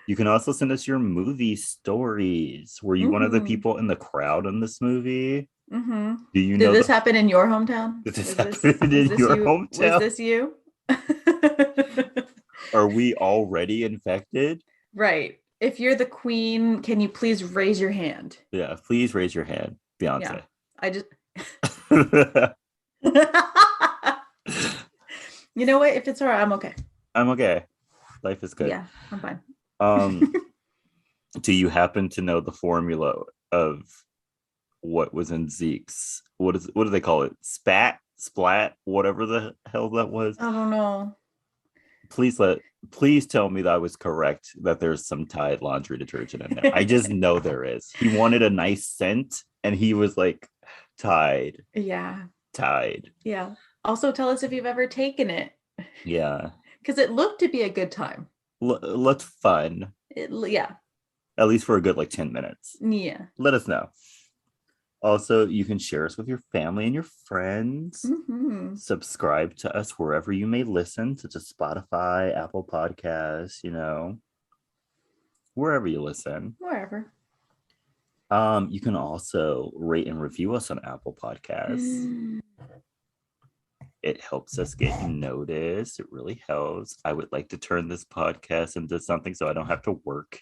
You can also send us your movie stories. Were you one of the people in the crowd in this movie? Mm-hmm. Do you know? Did this happen in your hometown? Did this happen in your hometown? Was this you? Are we already infected? Right. If you're the queen, can you please raise your hand? Yeah, please raise your hand, Beyonce. Yeah, I just. You know what? If it's all right, I'm okay. I'm okay. Life is good. Yeah, I'm fine. Do you happen to know the formula of what was in Zeke's? What do they call it? Splat, whatever the hell that was. I don't know. Please tell me that I was correct, that there's some Tide laundry detergent in there. I just know there is. He wanted a nice scent and he was like, Tide. Yeah. Tide. Yeah. Also tell us if you've ever taken it. Yeah. Because it looked to be a good time. Looked fun. Yeah. At least for a good 10 minutes. Yeah. Let us know. Also, you can share us with your family and your friends. Mm-hmm. Subscribe to us wherever you may listen, such as Spotify, Apple Podcasts, wherever you listen. Wherever. You can also rate and review us on Apple Podcasts. It helps us get noticed. It really helps. I would like to turn this podcast into something so I don't have to work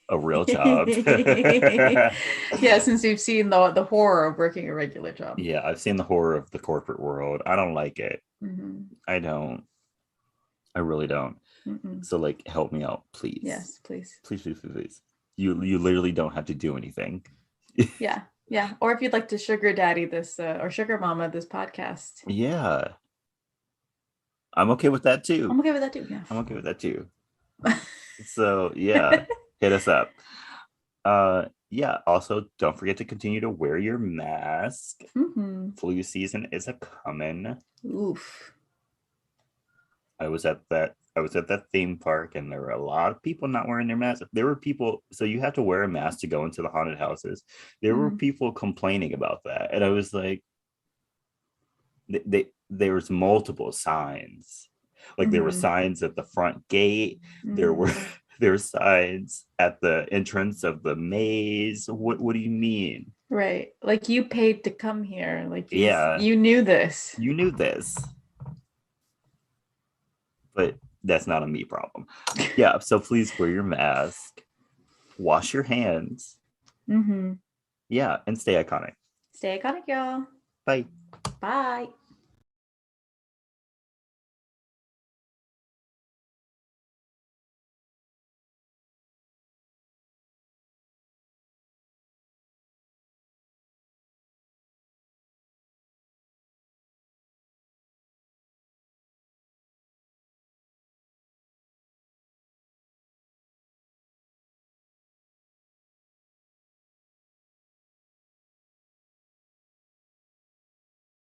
a real job. Yeah, since you've seen the horror of working a regular job. Yeah, I've seen the horror of the corporate world. I don't like it. Mm-hmm. I don't. I really don't. Mm-mm. So help me out, please. Yes, please. Please. You literally don't have to do anything. Yeah. Or if you'd like to sugar daddy this or sugar mama this podcast. Yeah. I'm okay with that too. I'm okay with that too. Yeah. I'm okay with that too. So yeah. Hit us up. Yeah, also don't forget to continue to wear your mask. Mm-hmm. Flu season is a coming. Oof. I was at that theme park and there were a lot of people not wearing their masks. There were people, so you have to wear a mask to go into the haunted houses. There were people complaining about that. And I was like, there was multiple signs. There were signs at the front gate. There were signs at the entrance of the maze. What do you mean? Right. You paid to come here. Yeah. You knew this. You knew this. But that's not a me problem. Yeah, so please wear your mask, wash your hands. Mm-hmm. Yeah, and stay iconic. Stay iconic, y'all. Bye. Bye.